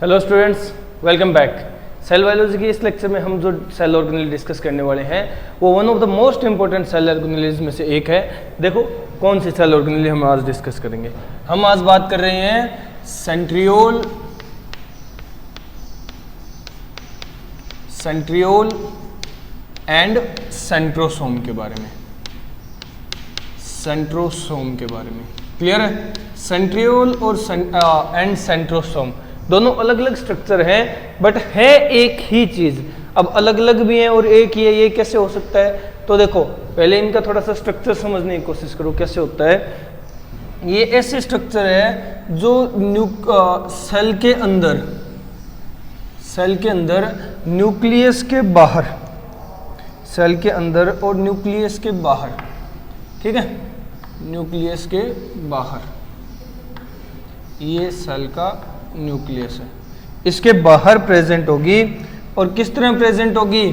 Hello students, welcome back. Cell biology की इस lecture में हम जो सेल ऑर्गेनेल डिस्कस करने वाले हैं वो one of the most important cell organelles में से एक है। देखो कौन सी सेल ऑर्गेनेल हम आज डिस्कस करेंगे। हम आज बात कर रहे हैं सेंट्रियोल एंड सेंट्रोसोम के बारे में। सेंट्रोसोम के बारे में क्लियर है। सेंट्रियोल और एंड सेंट्रोसोम दोनों अलग अलग स्ट्रक्चर हैं, बट है एक ही चीज। अब अलग अलग भी हैं और एक ही है, ये कैसे हो सकता है? तो देखो पहले इनका थोड़ा सा स्ट्रक्चर समझने की कोशिश करो कैसे होता है। ये ऐसे स्ट्रक्चर है जो सेल के अंदर न्यूक्लियस के बाहर, सेल के अंदर और न्यूक्लियस के बाहर, ठीक है, न्यूक्लियस के बाहर, ये सेल का न्यूक्लियस है, इसके बाहर प्रेजेंट होगी। और किस तरह प्रेजेंट होगी?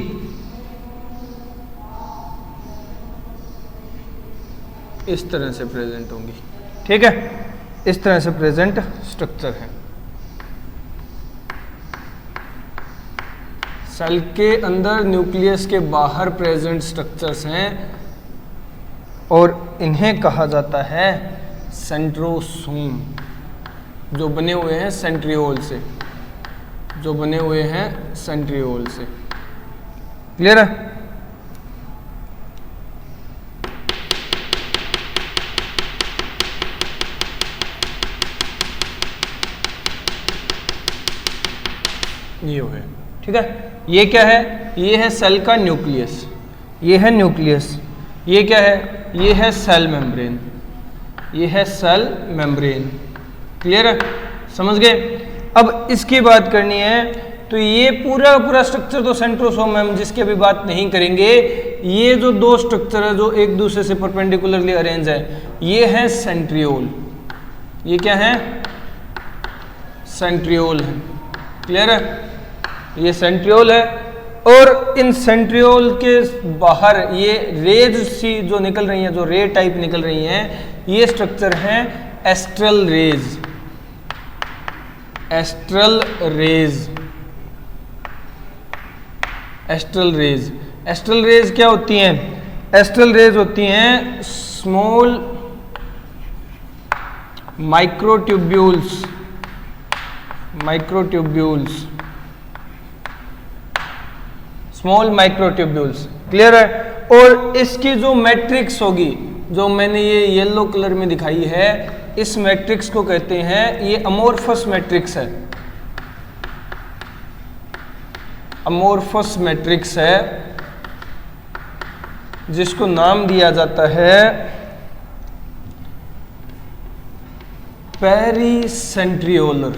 इस तरह से प्रेजेंट होगी, ठीक है, इस तरह से प्रेजेंट स्ट्रक्चर है। सेल के अंदर न्यूक्लियस के बाहर प्रेजेंट स्ट्रक्चर्स हैं और इन्हें कहा जाता है सेंट्रोसोम, जो बने हुए हैं सेंट्रियोल से, जो बने हुए हैं सेंट्रियोल से। क्लियर है? ये हो गया, ठीक है। ये क्या है? ये है सेल का न्यूक्लियस, ये है न्यूक्लियस। ये क्या है? ये है सेल मेम्ब्रेन, ये है सेल मेम्ब्रेन। क्लियर है? समझ गए? अब इसकी बात करनी है तो ये पूरा स्ट्रक्चर तो सेंट्रोसोम है, हम जिसकी अभी बात नहीं करेंगे। ये जो दो स्ट्रक्चर है जो एक दूसरे से परपेंडिकुलरली अरेंज है, ये है सेंट्रियोल। ये क्या है? सेंट्रियोल है। क्लियर है? ये सेंट्रियोल है और इन सेंट्रियोल के बाहर ये रेज सी जो निकल रही हैं, जो रे टाइप निकल रही हैं, ये स्ट्रक्चर है astral rays. Astral rays, astral rays, astral rays क्या होती हैं? एस्ट्रल रेज होती हैं small microtubules, microtubules, small microtubules. Clear है? और इसकी जो मैट्रिक्स होगी, जो मैंने ये येलो कलर में दिखाई है, इस मैट्रिक्स को कहते हैं, ये अमोर्फस मैट्रिक्स है। अमोर्फस मैट्रिक्स है जिसको नाम दिया जाता है pericentriolar,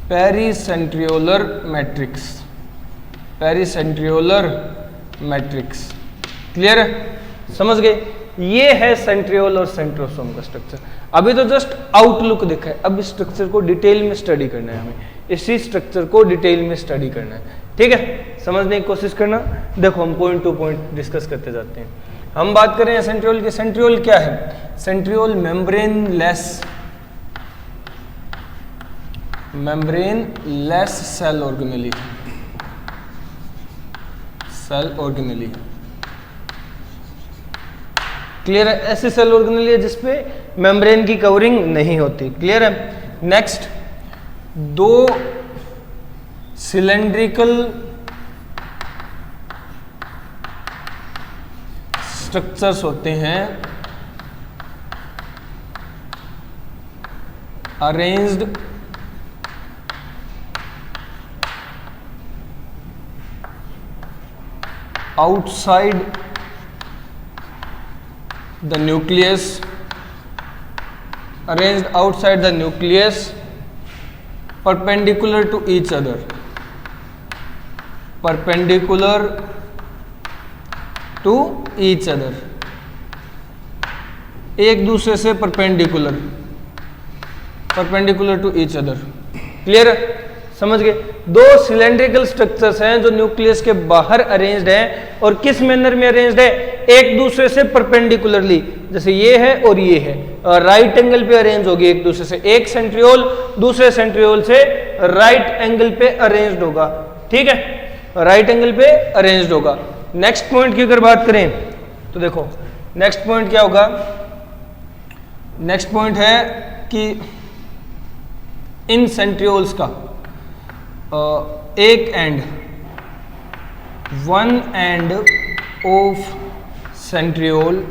pericentriolar matrix, pericentriolar matrix. Clear है? समझ गए? ये है सेंट्रियोल और सेंट्रोसोम का स्ट्रक्चर। अभी तो जस्ट आउटलुक दिखा है, अब इस स्ट्रक्चर को डिटेल में स्टडी करना है हमें, इसी स्ट्रक्चर को डिटेल में स्टडी करना है, ठीक है। समझने की कोशिश करना। देखो हम पॉइंट टू पॉइंट डिस्कस करते जाते हैं। हम बात करें सेंट्रियोल की। सेंट्रियोल क्या है? Centriole membraneless cell organelle, cell organelle. Clear है? ऐसे सेल ऑर्गेनेल है जिसपे मेम्ब्रेन की कवरिंग नहीं होती। क्लियर है? नेक्स्ट, दो सिलेंड्रिकल स्ट्रक्चर्स होते हैं arranged outside the nucleus, arranged outside the nucleus, perpendicular to each other, perpendicular to each other, एक दूसरे से perpendicular, perpendicular to each other। Clear है? समझ गए? दो सिलेंड्रिकल स्ट्रक्चर्स हैं जो न्यूक्लियस के बाहर अरेंज्ड हैं और किस मैनर में अरेंज्ड है? एक दूसरे से परपेंडिकुलरली, जैसे ये है और ये है, राइट एंगल पे अरेंज होगी एक दूसरे से, एक सेंट्रियोल दूसरे सेंट्रियोल से राइट एंगल पे अरेंज्ड होगा, ठीक है, राइट एंगल पे अरेंज्ड होगा। नेक्स्ट पॉइंट की अगर बात करें तो देखो नेक्स्ट पॉइंट क्या होगा, नेक्स्ट पॉइंट है कि इन सेंट्रियोल्स का एक and, one end of centriole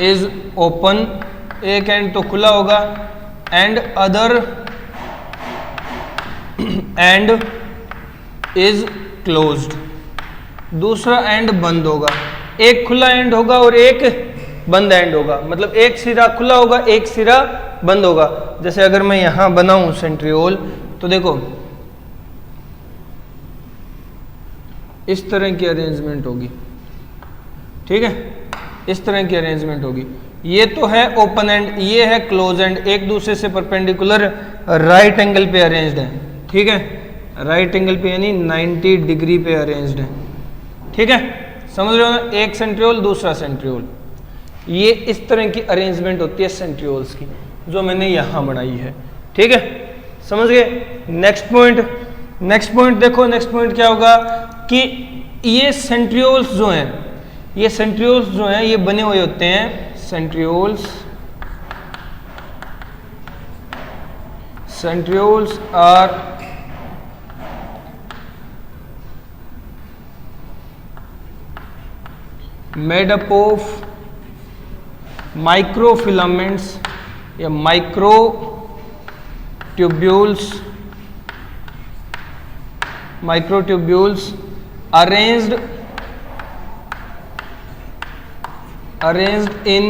is open, एक एंड तो खुला होगा, and other and is closed, दूसरा एंड बंद होगा, एक खुला एंड होगा और एक बंद एंड होगा, मतलब एक सिरा खुला होगा एक सिरा बंद होगा। जैसे अगर मैं यहां बनाऊं सेंट्रियोल तो देखो इस तरह की अरेंजमेंट होगी, ठीक है, इस तरह की अरेंजमेंट होगी। ये तो है ओपन एंड, ये है क्लोज एंड, एक दूसरे से परपेंडिकुलर राइट एंगल पे अरेंज्ड है, ठीक है, राइट एंगल पे यानी 90 डिग्री पे अरेंज्ड है, ठीक है, समझ रहे हो ना, एक सेंट्रियोल दूसरा सेंट्रियोल, ये इस तरह की अरेंजमेंट होती है सेंट्रियोल्स की जो मैंने यहां बनाई है, ठीक है, समझ गए। नेक्स्ट पॉइंट, नेक्स्ट पॉइंट देखो, नेक्स्ट पॉइंट क्या होगा कि ये सेंट्रियोल्स जो हैं, ये सेंट्रियोल्स जो हैं ये बने हुए होते हैं, centrioles, centrioles are made up of microfilaments या micro tubules, microtubules arranged in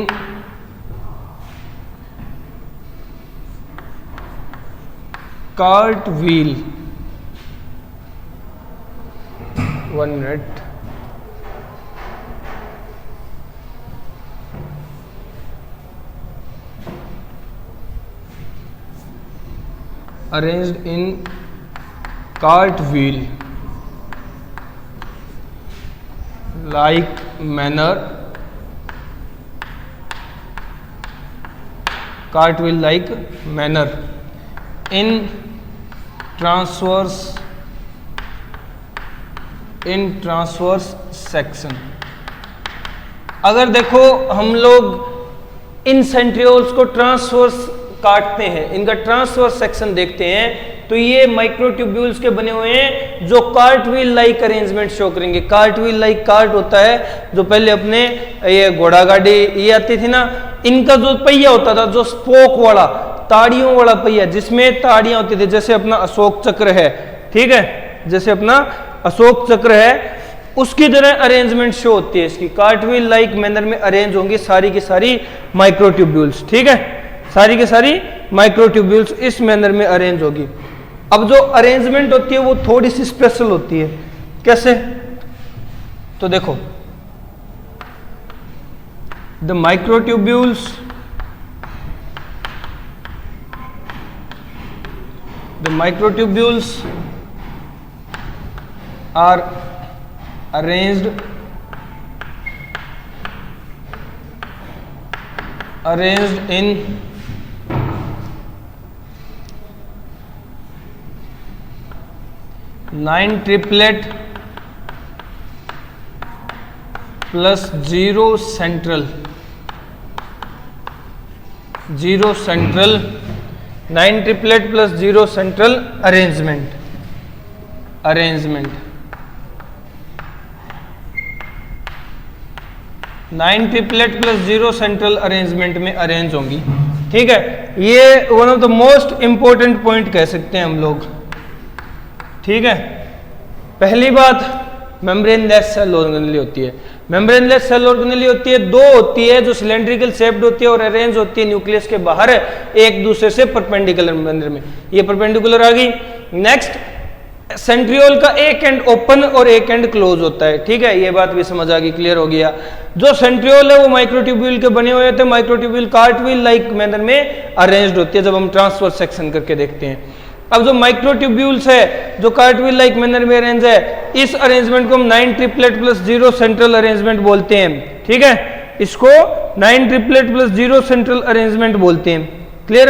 cartwheel, 1 minute, arranged in cartwheel like manner, cartwheel like manner in transverse section। अगर देखो हम लोग इन सेंट्रियोल्स को ट्रांसवर्स काटते हैं, इनका ट्रांसवर्स सेक्शन देखते हैं तो ये माइक्रोट्यूब्यूल्स के बने हुए हैं जो कार्टव्हील लाइक अरेंजमेंट शो करेंगे। कार्टव्हील लाइक कार्ट होता है जो पहले अपने ये घोड़ा गाड़ी ये आती थी ना, इनका जो पहिया होता था, जो स्पोक वाला ताड़ियों वाला पहिया जिसमें ताड़ियां होती थी, जैसे अपना अशोक चक्र है, ठीक है, जैसे अपना अशोक चक्र है उसकी तरह अरेंजमेंट शो होती है इसकी। कार्टव्हील लाइक मैनर में अरेंज होंगी सारी की सारी माइक्रोट्यूब्यूल्स, ठीक है, सारी की सारी माइक्रोट्यूब्यूल्स इस मैनर में अरेंज होगी। अब जो अरेंजमेंट होती है वो थोड़ी सी स्पेशल होती है, कैसे, तो देखो the microtubules are arranged in 9 triplet plus 0 central 9 triplet plus 0 central arrangement 9 triplet plus 0 central arrangement में अरेंज होंगी, ठीक है। ये one of the most important point कह सकते हैं हम लोग, ठीक है। पहली बात मेम्ब्रेनलेस सेल ऑर्गेनेली होती है। मेम्ब्रेनलेस सेल ऑर्गेनेली होती है, दो होती है जो सिलेंड्रिकल शेप्ड होती है और अरेंज होती है न्यूक्लियस के बाहर एक दूसरे से परपेंडिकुलर मैनर में, ये परपेंडिकुलर आ गई। नेक्स्ट सेंट्रियोल का एक एंड ओपन और एक एंड क्लोज होता है, ठीक है, ये बात भी समझ आ गई, क्लियर हो गया। जो सेंट्रियोल है वो माइक्रोट्यूब्यूल के बने हुए थे, माइक्रोट्यूब्यूल कार्टव्हील लाइक मैनर में अरेंज्ड होती है जब हम ट्रांसवर्स सेक्शन करके देखते हैं। अब जो माइक्रोट्यूब्यूल्स है जो कार्टविल लाइक मैनर में अरेंज है, इस अरेंजमेंट को हम 9 ट्रिपलेट प्लस 0 सेंट्रल अरेंजमेंट बोलते हैं। ठीक है, इसको 9 ट्रिपलेट प्लस 0 सेंट्रल अरेंजमेंट बोलते हैं। क्लियर,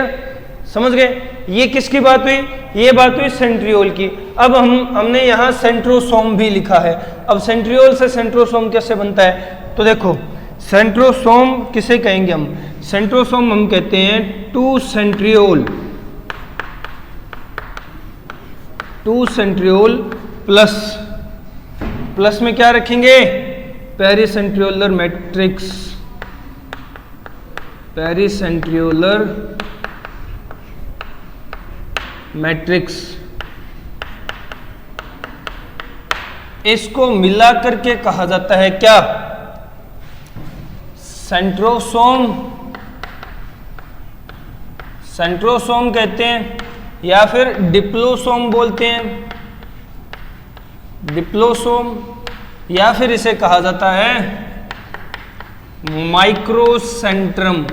समझ गए? ये किसकी बात हुई? ये बात हुई सेंट्रियोल की। अब हमने यहाँ सेंट्रोसोम भी लिखा है। अब सेंट्रियोल से सेंट्रोसोम कैसे बनता है? तो देखो, सेंट्रोसोम किसे कहेंगे हम? सेंट्रोसोम हम कहते हैं टू सेंट्रियोल प्लस में क्या रखेंगे? पेरिसेंट्रियोलर मैट्रिक्स, पेरिसेंट्रियोलर मैट्रिक्स। इसको मिला करके कहा जाता है क्या? सेंट्रोसोम। सेंट्रोसोम कहते हैं या फिर डिप्लोसोम बोलते हैं, डिप्लोसोम, या फिर इसे कहा जाता है माइक्रोसेंट्रम।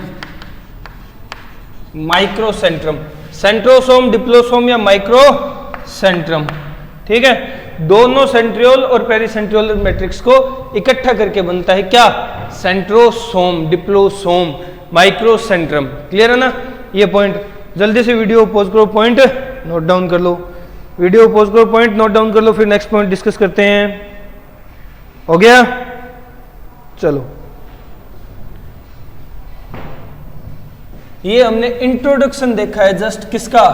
माइक्रोसेंट्रम, सेंट्रोसोम, डिप्लोसोम या माइक्रोसेंट्रम। ठीक है, दोनों सेंट्रियोल और पेरिसेंट्रियोलर मैट्रिक्स को इकट्ठा करके बनता है क्या? सेंट्रोसोम, डिप्लोसोम, माइक्रोसेंट्रम। क्लियर है ना ये पॉइंट? जल्दी से वीडियो पॉज करो, पॉइंट नोट डाउन कर लो। वीडियो पॉज करो, पॉइंट नोट डाउन कर लो, फिर नेक्स्ट पॉइंट डिस्कस करते हैं। हो गया? चलो, ये हमने इंट्रोडक्शन देखा है जस्ट किसका?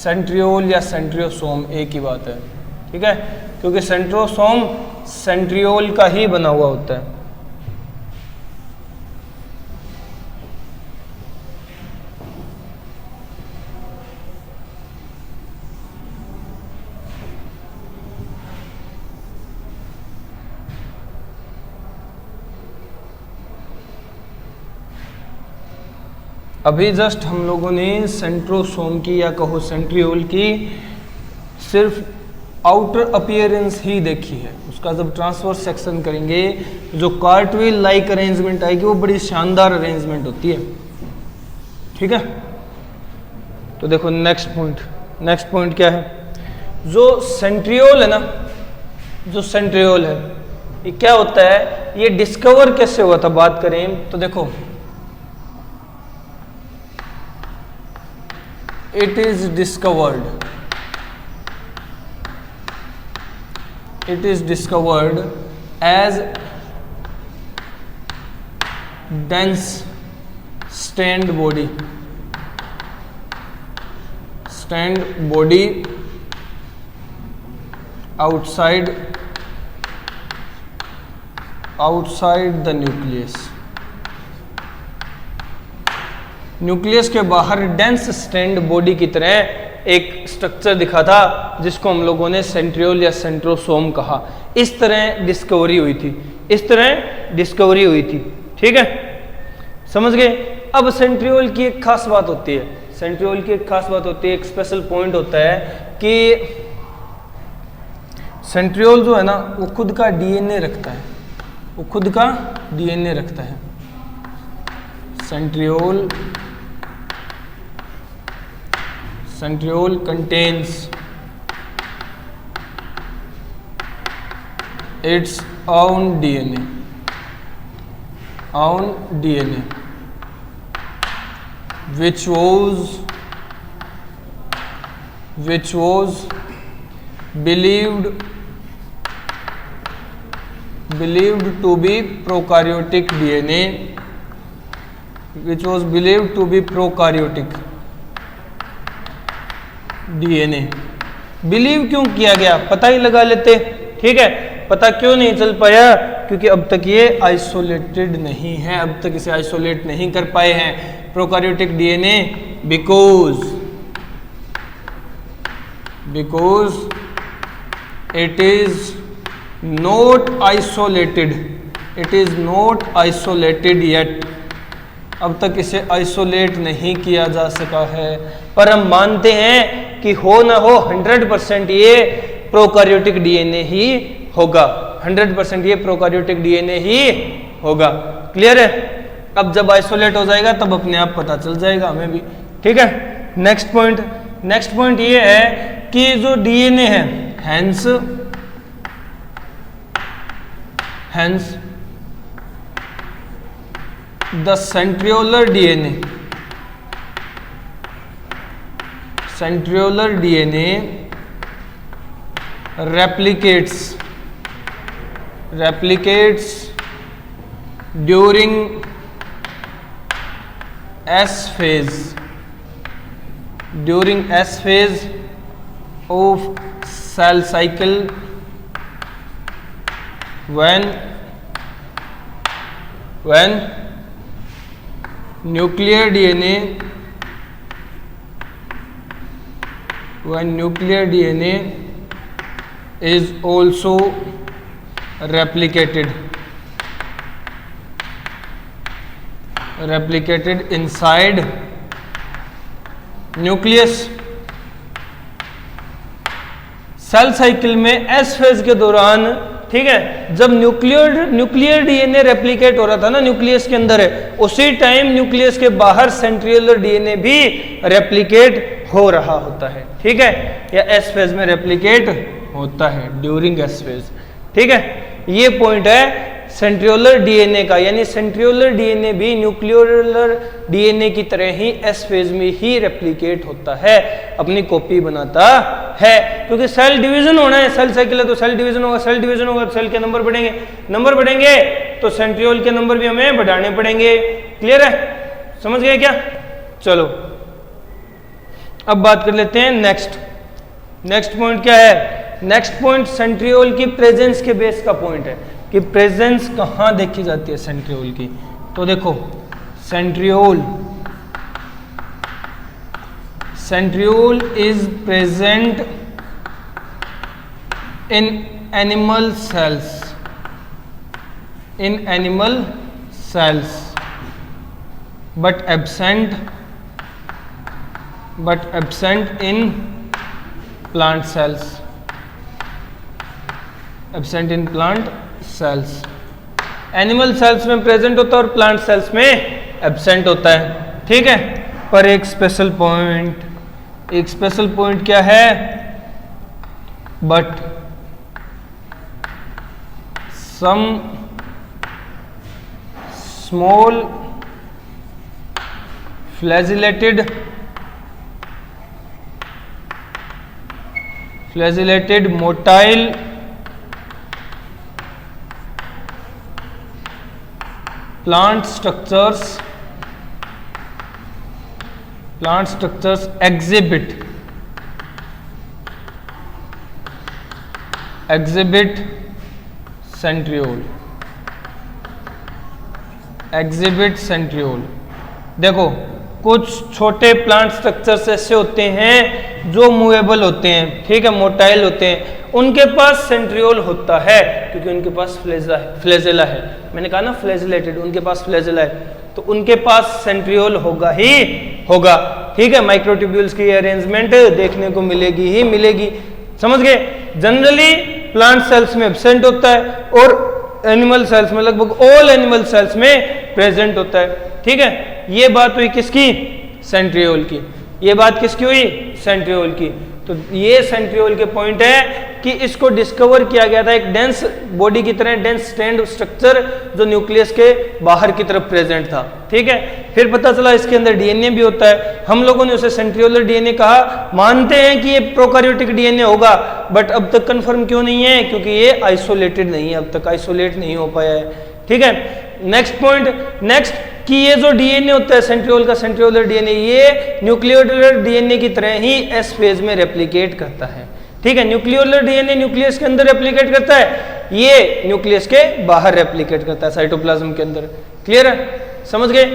सेंट्रियोल या सेंट्रियोसोम, एक ही बात है। ठीक है, क्योंकि सेंट्रोसोम सेंट्रियोल का ही बना हुआ होता है। अभी जस्ट हम लोगों ने सेंट्रोसोम की या कहो सेंट्रियोल की सिर्फ आउटर अपीयरेंस ही देखी है। उसका जब ट्रांसवर्स सेक्शन करेंगे, जो कार्टविल लाइक अरेंजमेंट आएगी वो बड़ी शानदार अरेंजमेंट होती है। ठीक है, तो देखो नेक्स्ट पॉइंट क्या है? जो सेंट्रियोल है ना, जो सेंट्रियोल है ये क्या होता है? ये डिस्कवर कैसे हुआ था बात करें तो देखो, it is discovered as dense stand body outside the nucleus। Nucleus के बाहर डेंस स्टैंड बॉडी की तरह एक स्ट्रक्चर दिखा था जिसको हम लोगों ने सेंट्रियोल या सेंट्रोसोम कहा। इस तरह डिस्कवरी हुई थी। ठीक है, समझ गए? अब सेंट्रियोल की एक खास बात होती है, एक स्पेशल पॉइंट होता है कि सेंट्रियोल जो है ना वो खुद का डीएनए रखता है। Centriole contains its own DNA, which was believed to be prokaryotic DNA, believe क्यों किया गया? पता ही लगा लेते। ठीक है, पता क्यों नहीं चल पाया? क्योंकि अब तक ये आइसोलेटेड नहीं है, अब तक इसे आइसोलेट नहीं कर पाए हैं prokaryotic DNA, because it is not isolated yet. अब तक इसे आइसोलेट नहीं किया जा सका है, पर हम मानते हैं कि हो ना हो 100% ये प्रोकैरियोटिक डीएनए ही होगा। 100% ये प्रोकैरियोटिक डीएनए ही होगा। क्लियर है? अब जब आइसोलेट हो जाएगा तब अपने आप पता चल जाएगा हमें भी। ठीक है, नेक्स्ट पॉइंट नेक्स्ट पॉइंट ये है कि जो डीएनए है, hence the centriolar DNA replicates during S phase of cell cycle when nuclear DNA is also replicated inside nucleus. Cell cycle में एस फेज के दौरान, ठीक है, जब न्यूक्लियर डीएनए रेप्लिकेट हो रहा था ना, न्यूक्लियस के अंदर है, उसी टाइम न्यूक्लियस के बाहर सेंट्रियोलर डीएनए भी रेप्लिकेट हो रहा होता है, ठीक है, या एस फेज में रेप्लिकेट होता है ड्यूरिंग एस फेज, ठीक है। ये पॉइंट है सेंट्रियोलर डीएनए का, यानी सेंट्रियोलर डीएनए भी न्यूक्लियोलर डीएनए की तरह ही एस फेज में ही रेप्लिकेट होता है, अपनी कॉपी बनाता है, क्योंकि सेल डिवीजन होना है, सेल साइकिल है तो सेल डिवीजन होगा, सेल डिवीजन होगा तो सेल के नंबर बढ़ेंगे तो सेंट्रियोल के नंबर भी हमें बढ़ाने पड़ेंगे। क्लियर है, समझ गए क्या? चलो अब बात कर लेते हैं नेक्स्ट पॉइंट क्या है। नेक्स्ट पॉइंट सेंट्रियोल की प्रेजेंस के बेस का पॉइंट है कि प्रेजेंस कहाँ देखी जाती है सेंट्रियोल की। तो देखो centriole is present in animal cells but absent in plant cells, animal cells में प्रेजेंट होता है और प्लांट सेल्स में एब्सेंट होता है, ठीक है। पर एक स्पेशल पॉइंट क्या है, but some small flagellated motile plant structures exhibit centriole। देखो कुछ छोटे प्लांट स्ट्रक्चर्स ऐसे होते हैं जो मूवेबल होते हैं, ठीक है, मोटाइल होते हैं, उनके पास सेंट्रियोल होता है क्योंकि उनके पास फ्लैजेला है। मैंने कहा ना फ्लैजिलेटेड, उनके पास फ्लैजेला है तो उनके पास सेंट्रियोल होगा ही होगा, ठीक है। माइक्रोट्यूब्यूल्स की अरेंजमेंट देखने को मिलेगी। समझ गए? जनरली प्लांट सेल्स में एब्सेंट होता है और एनिमल सेल्स में, लगभग ऑल एनिमल सेल्स में प्रेजेंट होता है, ठीक है। ये बात हुई किसकी? सेंट्रियोल की। ये बात किसकी हुई? सेंट्रियोल की। तो ये सेंट्रियोल के पॉइंट है कि इसको डिस्कवर किया गया था एक डेंस बॉडी की तरह, डेंस स्ट्रैंड स्ट्रक्चर जो न्यूक्लियस के बाहर की तरफ प्रेजेंट था, ठीक है। फिर पता चला इसके अंदर डीएनए भी होता है, हम लोगों ने उसे सेंट्रियोलर डीएनए कहा, मानते हैं कि ये प्रोकैरियोटिक डीएनए होगा, बट अब तक कंफर्म क्यों नहीं है? क्योंकि ये आइसोलेटेड नहीं है, अब तक आइसोलेट नहीं हो पाया है, ठीक है। नेक्स्ट कि ये जो डीएनए होता है सेंट्रियोल का, सेंट्रियोलर डीएनए, ये न्यूक्लियोलर डीएनए की तरह ही एस फेज में रेप्लिकेट करता है, ठीक है। न्यूक्लियोलर डीएनए न्यूक्लियस के अंदर रेप्लिकेट करता है, ये न्यूक्लियस के बाहर रेप्लिकेट करता है साइटोप्लाज्म के अंदर। क्लियर है, समझ गए?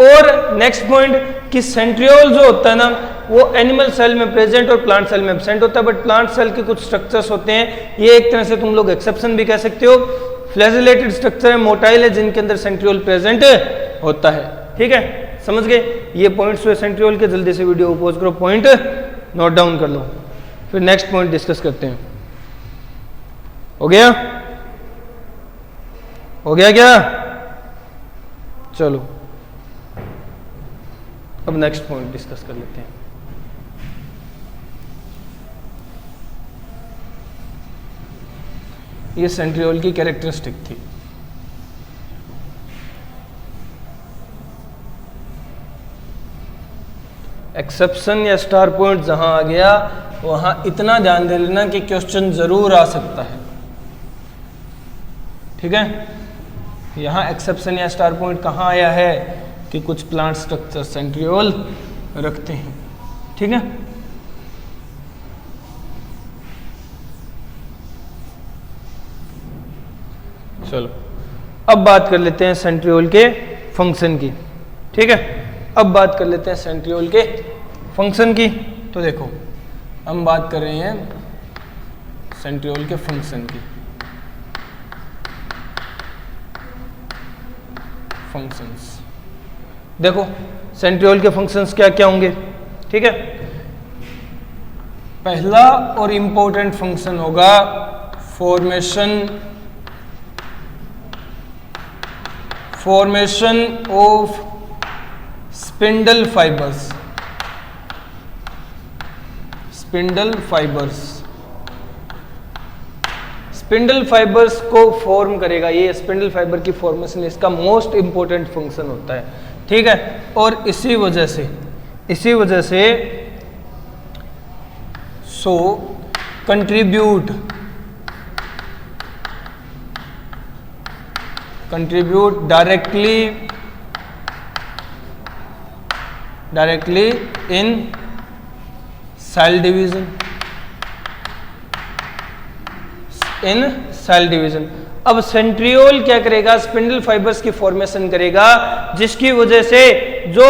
और नेक्स्ट पॉइंट कि सेंट्रियोल जो होता है ना, वो एनिमल सेल में प्रेजेंट और प्लांट सेल में एब्सेंट होता है, बट प्लांट सेल के कुछ स्ट्रक्चर्स होते हैं, ये एक तरह से तुम लोग एक्सेप्शन भी कह सकते हो, फ्लैजिलेटेड स्ट्रक्चर है, मोटाइल है, जिनके अंदर सेंट्रियोल प्रेजेंट होता है, ठीक है। समझ गए? ये पॉइंट्स हुए सेंट्रियोल के। जल्दी से वीडियो को पॉज करो, पॉइंट नोट डाउन कर लो, फिर नेक्स्ट पॉइंट डिस्कस करते हैं। हो गया क्या? चलो अब नेक्स्ट पॉइंट डिस्कस कर लेते हैं। ये सेंट्रियोल की कैरेक्टरिस्टिक थी। एक्सेप्शन या स्टार पॉइंट जहां आ गया वहां इतना ध्यान दे लेना कि क्वेश्चन जरूर आ सकता है, ठीक है। यहां एक्सेप्शन या स्टार पॉइंट कहां आया है कि कुछ प्लांट स्ट्रक्चर सेंट्रियोल रखते हैं, ठीक है। चलो अब बात कर लेते हैं सेंट्रियोल के फंक्शन की, ठीक है। अब बात कर लेते हैं सेंट्रियोल के फंक्शन की। तो देखो हम बात कर रहे हैं सेंट्रियोल के फंक्शन की। फंक्शंस देखो सेंट्रियोल के फंक्शंस क्या क्या होंगे, ठीक है। पहला और इंपॉर्टेंट फंक्शन होगा formation of spindle fibres. Spindle fibres को फॉर्म करेगा, ये स्पिंडल फाइबर की फॉर्मेशन इसका मोस्ट इंपॉर्टेंट फंक्शन होता है, ठीक है। और इसी वजह से so contribute directly in cell division. अब सेंट्रियोल क्या करेगा, स्पिंडल फाइबर्स की फॉर्मेशन करेगा, जिसकी वजह से जो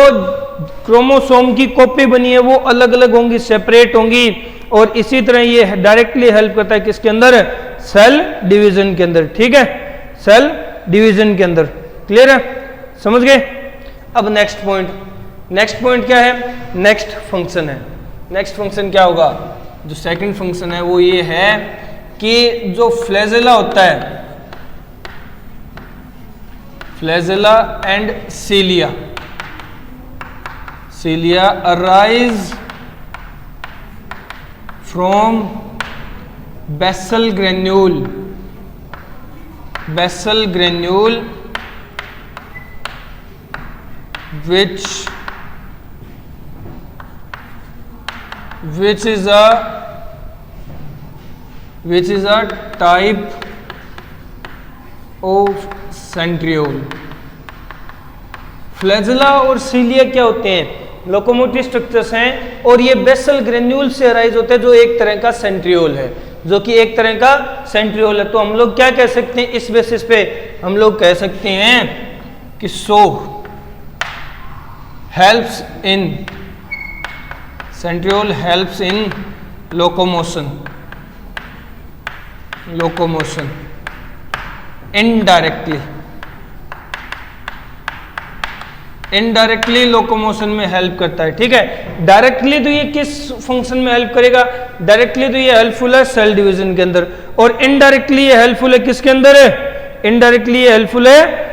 क्रोमोसोम की कॉपी बनी है वो अलग अलग होंगी, सेपरेट होंगी, और इसी तरह ये डायरेक्टली हेल्प करता है किसके अंदर, सेल डिवीजन के अंदर, ठीक है, सेल डिवीजन के अंदर। क्लियर है, समझ गए। अब नेक्स्ट पॉइंट क्या है, नेक्स्ट फंक्शन है। नेक्स्ट फंक्शन क्या होगा, जो सेकंड फंक्शन है वो ये है कि जो फ्लैजेला होता है, flagella and cilia arise from basal granule which is a type of centriole। Flagella और सीलिया क्या होते हैं, लोकोमोटिव स्ट्रक्चर्स हैं, और ये बेसल ग्रेन्यूल से अराइज होते हैं, जो एक तरह का सेंट्रियोल है, तो हम लोग क्या कह सकते हैं, इस बेसिस पे हम लोग कह सकते हैं कि centriole helps in locomotion indirectly locomotion में हेल्प करता है, ठीक है। डायरेक्टली तो ये किस फंक्शन में हेल्प करेगा, डायरेक्टली तो ये हेल्पफुल है सेल डिवीजन के अंदर, और इनडायरेक्टली ये हेल्पफुल है किसके अंदर है, इनडायरेक्टली ये हेल्पफुल है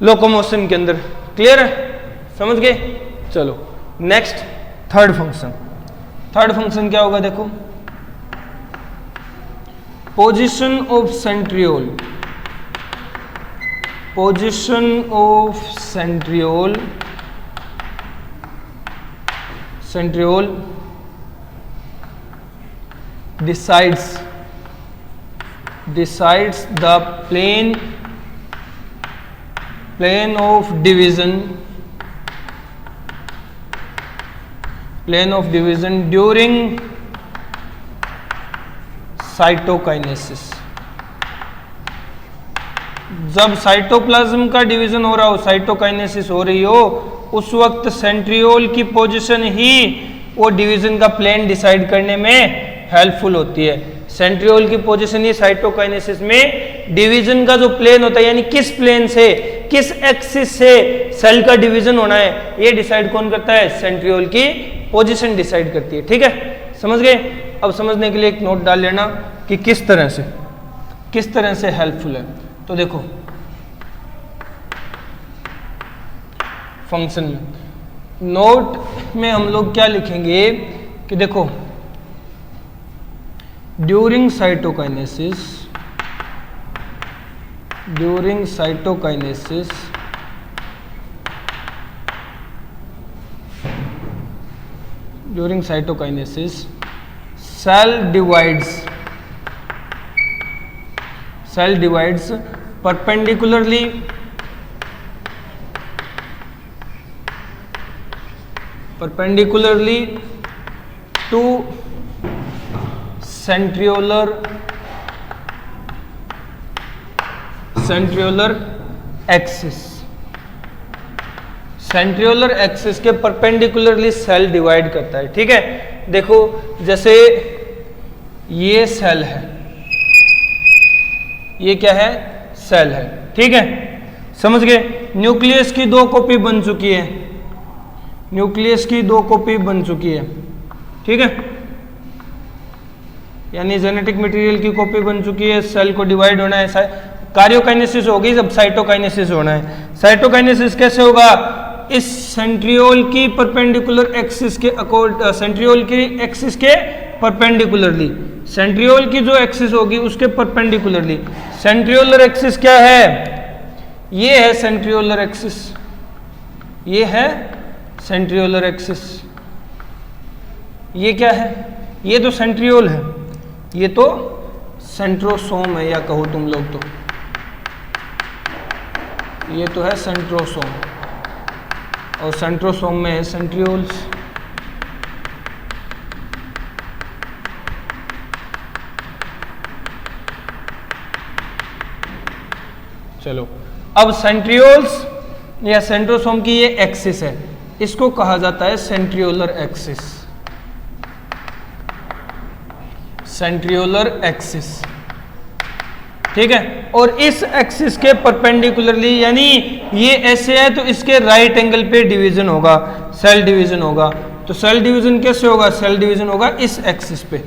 लोकोमोशन के अंदर। क्लियर है, समझ गए। चलो नेक्स्ट थर्ड फंक्शन क्या होगा, देखो position of centriole decides the plane of division during cytokinesis. जब साइटोप्लाज्म का डिवीजन हो रहा हो, साइटोकाइनेसिस हो रही हो, उस वक्त सेंट्रियोल की पोजीशन ही वो डिवीजन का प्लेन डिसाइड करने में हेल्पफुल होती है। सेंट्रियोल की पोजीशन ही साइटोकाइनेसिस में डिवीजन का जो प्लेन होता है, यानी किस प्लेन से, किस एक्सिस से सेल का डिवीजन होना है, ये डिसाइड कौन करता है, सेंट्रियोल की पोजीशन डिसाइड करती है। ठीक है, समझ गए। अब समझने के लिए एक नोट डाल लेना कि किस तरह से हेल्पफुल है। तो देखो फंक्शन में नोट में हम लोग क्या लिखेंगे कि देखो during cytokinesis during cytokinesis cell divides perpendicularly to centriolar axis। Centriolar axis के परपेंडिकुलरली सेल डिवाइड करता है। ठीक है, देखो जैसे ये सेल है, ये क्या है, सेल है। ठीक है, समझ गए। न्यूक्लियस की 2 कॉपी बन चुकी है, न्यूक्लियस की 2 कॉपी बन चुकी है। ठीक है, यानी जेनेटिक मटेरियल की कॉपी बन चुकी है, सेल को डिवाइड होना है, कार्योकाइनेसिस होगी, जब साइटोकाइनेसिस होना है। साइटोकाइनेसिस कैसे होगा, इस सेंट्रियोल की परपेंडिकुलर एक्सिस के सेंट्रियोल की एक्सिस के परपेंडिकुलरली, सेंट्रियोल की जो एक्सिस होगी उसके परपेंडिकुलरली। सेंट्रियोलर एक्सिस क्या है, ये है सेंट्रियोलर एक्सिस, ये है सेंट्रियोलर एक्सिस। ये क्या है, ये तो सेंट्रियोल है, ये तो सेंट्रोसोम है, या कहो तुम लोग तो ये तो है सेंट्रोसोम, और सेंट्रोसोम में है सेंट्रियोल्स। चलो, अब सेंट्रियोल्स या सेंट्रोसोम की ये एक्सिस है, इसको कहा जाता है सेंट्रियोलर एक्सिस, सेंट्रियोलर एक्सिस। ठीक है, और इस एक्सिस के परपेंडिकुलरली, यानी ये ऐसे है तो इसके राइट एंगल पे डिवीजन होगा, सेल डिवीजन होगा। तो सेल डिवीजन कैसे होगा, सेल डिवीजन होगा इस एक्सिस पे।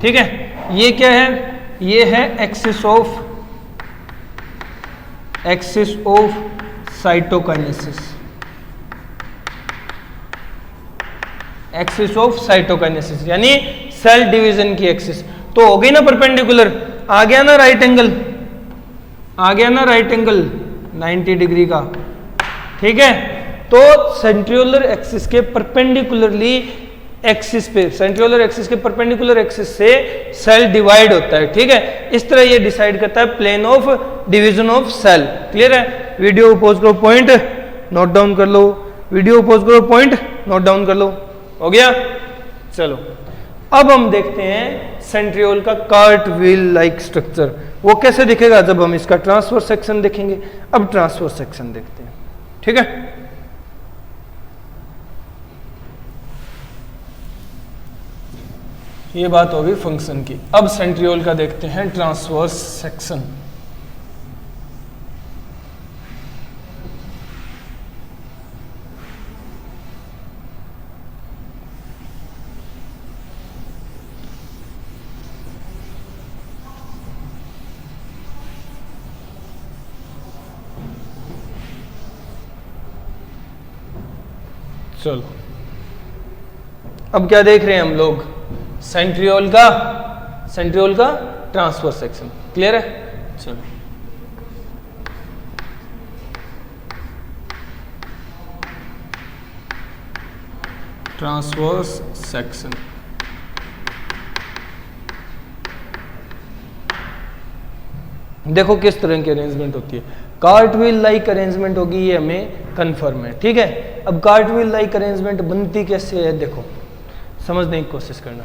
ठीक है, ये क्या है, ये है axis of cytokinesis, axis of cytokinesis यानी सेल डिवीजन की एक्सिस। तो हो गई ना परपेंडिकुलर, आ गया ना राइट एंगल, आ गया ना राइट एंगल 90 डिग्री का। ठीक है, तो सेंट्रियोलर एक्सिस के परपेंडिकुलरली एक्सिस पे, सेंट्रियोलर एक्सिस के परपेंडिकुलर एक्सिस से सेल डिवाइड होता है। ठीक है, इस तरह ये डिसाइड करता है plane of division of cell. Clear है, वीडियो पॉज करो, पॉइंट नोट डाउन कर लो, वीडियो पॉज करो, पॉइंट नोट डाउन कर लो। हो गया, चलो अब हम देखते हैं सेंट्रियोल का कार्ट व्हील लाइक स्ट्रक्चर। वो कैसे दिखेगा जब हम इसका ट्रांसवर्स सेक्शन देखेंगे। अब ट्रांसवर्स सेक्शन देखते हैं। ठीक है, ये बात होगी फंक्शन की। अब सेंट्रियोल का देखते हैं ट्रांसवर्स सेक्शन। चलो, अब क्या देख रहे हैं हम लोग, सेंट्रियोल का ट्रांसवर्स सेक्शन। क्लियर है, चलो ट्रांसवर्स सेक्शन। देखो किस तरह की अरेंजमेंट होती है, कार्ट व्हील लाइक अरेंजमेंट होगी, ये हमें कंफर्म है। ठीक है, अब कार्ट व्हील लाइक अरेंजमेंट बनती कैसे है, देखो समझने की कोशिश करना।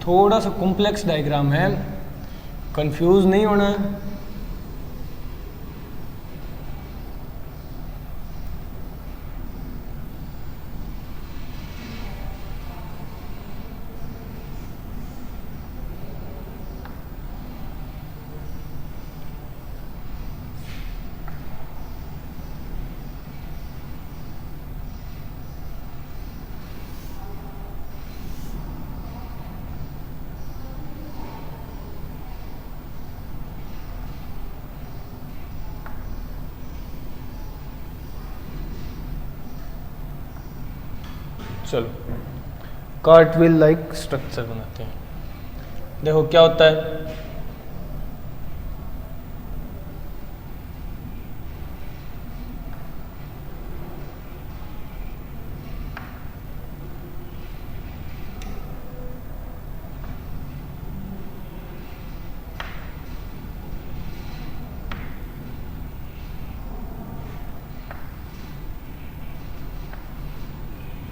थोड़ा सा कॉम्प्लेक्स डायग्राम है, कंफ्यूज नहीं होना है। चलो कार्टविल लाइक स्ट्रक्चर बनाते हैं। देखो क्या होता है,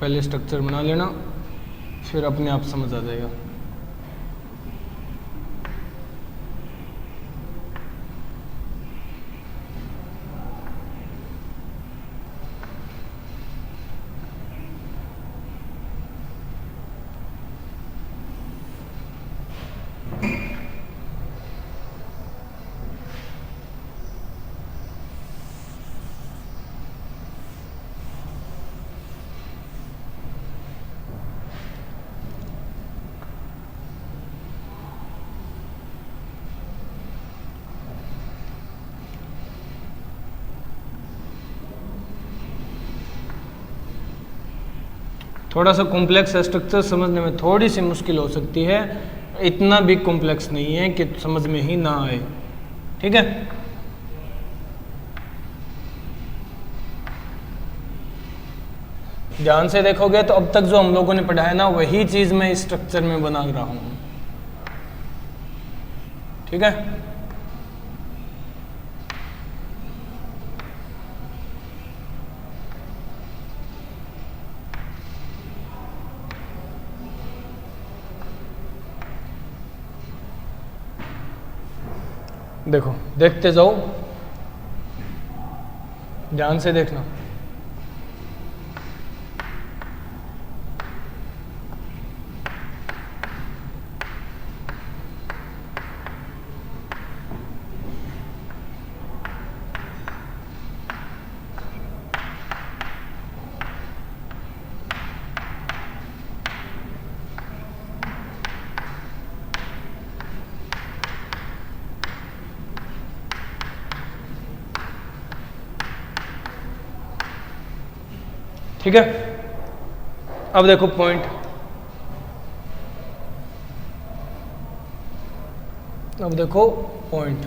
पहले स्ट्रक्चर बना लेना, फिर अपने आप समझ आ जाएगा। थोड़ा सा कॉम्प्लेक्स है स्ट्रक्चर, समझने में थोड़ी सी मुश्किल हो सकती है, इतना भी कॉम्प्लेक्स नहीं है कि समझ में ही ना आए। ठीक है, ध्यान से देखोगे तो अब तक जो हम लोगों ने पढ़ा है ना, वही चीज मैं इस स्ट्रक्चर में बना रहा हूं। ठीक है, देखो देखते जाओ, ध्यान से देखना। ठीक है, अब देखो पॉइंट, अब देखो पॉइंट।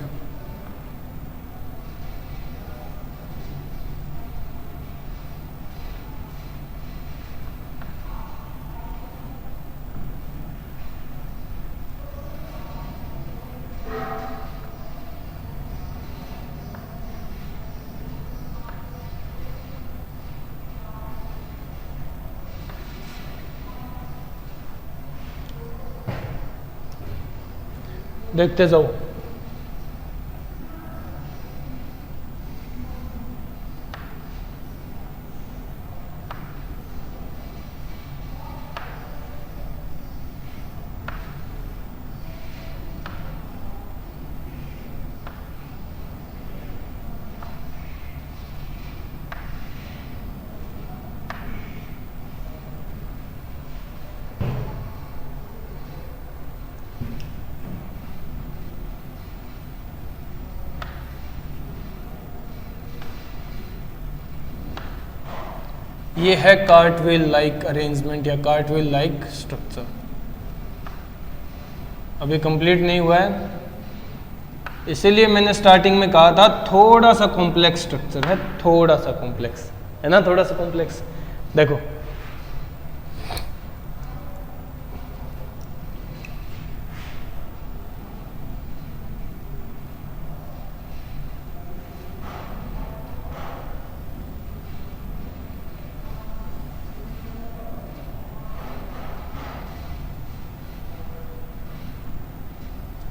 देखते जाओ, ये है कार्टविल लाइक अरेंजमेंट या कार्टविल लाइक स्ट्रक्चर। अभी कंप्लीट नहीं हुआ है, इसीलिए मैंने स्टार्टिंग में कहा था थोड़ा सा कॉम्प्लेक्स स्ट्रक्चर है, थोड़ा सा कॉम्प्लेक्स है ना, थोड़ा सा कॉम्प्लेक्स। देखो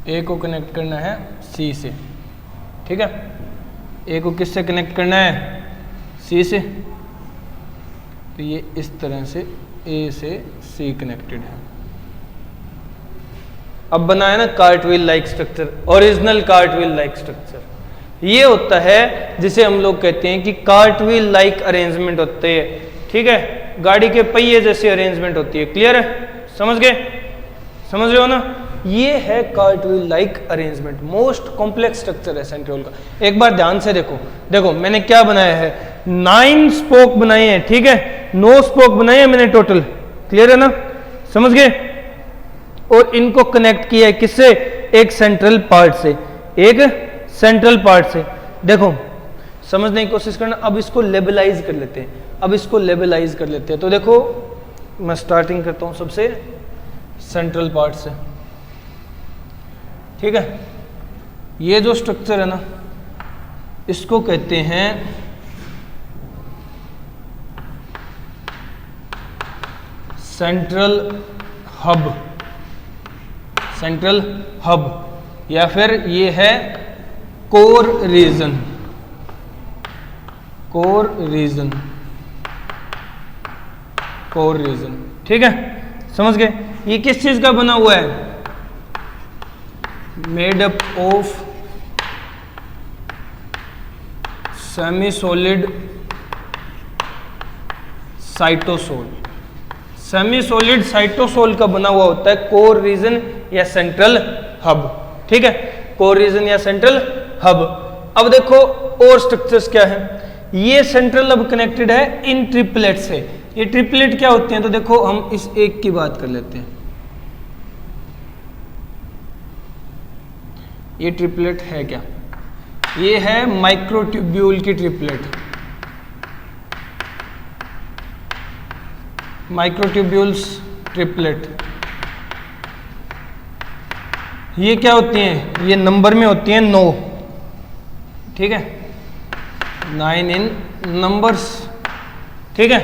ए को कनेक्ट करना है सी से। ठीक है, ए को किससे कनेक्ट करना है, सी से। तो ये इस तरह से ए से सी कनेक्टेड है। अब बनाया ना कार्टविल like structure, original कार्टविल like structure. ये होता है जिसे हम लोग कहते हैं कि कार्टविल लाइक अरेंजमेंट होते हैं। ठीक है, गाड़ी के पहिए जैसी अरेंजमेंट होती है। क्लियर है, समझ गए, समझ रहे हो ना। ये है कार्टविल like arrangement, most complex structure है सेंट्रियोल का। एक बार ध्यान से देखो, देखो मैंने क्या बनाया है, 9 स्पोक बनाए हैं। ठीक है, 9 स्पोक बनाए मैंने टोटल, क्लियर है ना, समझ गए। और इनको कनेक्ट किया है किससे, एक सेंट्रल पार्ट से, एक सेंट्रल पार्ट से। देखो समझने की कोशिश करना। अब इसको लेबलाइज कर लेते हैं, अब इसको लेबलाइज कर लेते हैं। तो देखो मैं स्टार्टिंग करता हूं सबसे सेंट्रल पार्ट से, ठीक है। ये जो स्ट्रक्चर है ना, इसको कहते हैं सेंट्रल हब, सेंट्रल हब, या फिर ये है core region, core region, core region, ठीक है, समझ गए। ये किस चीज का बना हुआ है, made up of semi solid cytosol, semi solid cytosol का बना हुआ होता है कोर रीजन या सेंट्रल हब, ठीक है, कोर रीजन या सेंट्रल हब। अब देखो और स्ट्रक्चर्स क्या है, ये सेंट्रल हब कनेक्टेड है इन ट्रिपलेट से। ये ट्रिपलेट क्या होते हैं, तो देखो हम इस एक की बात कर लेते हैं। ये ट्रिपलेट है क्या, ये है माइक्रोट्यूब्यूल की ट्रिपलेट, माइक्रोट्यूब्यूल्स ट्रिपलेट। ये क्या होती हैं, ये नंबर में होती हैं 9, ठीक है, 9 इन नंबर्स, ठीक है,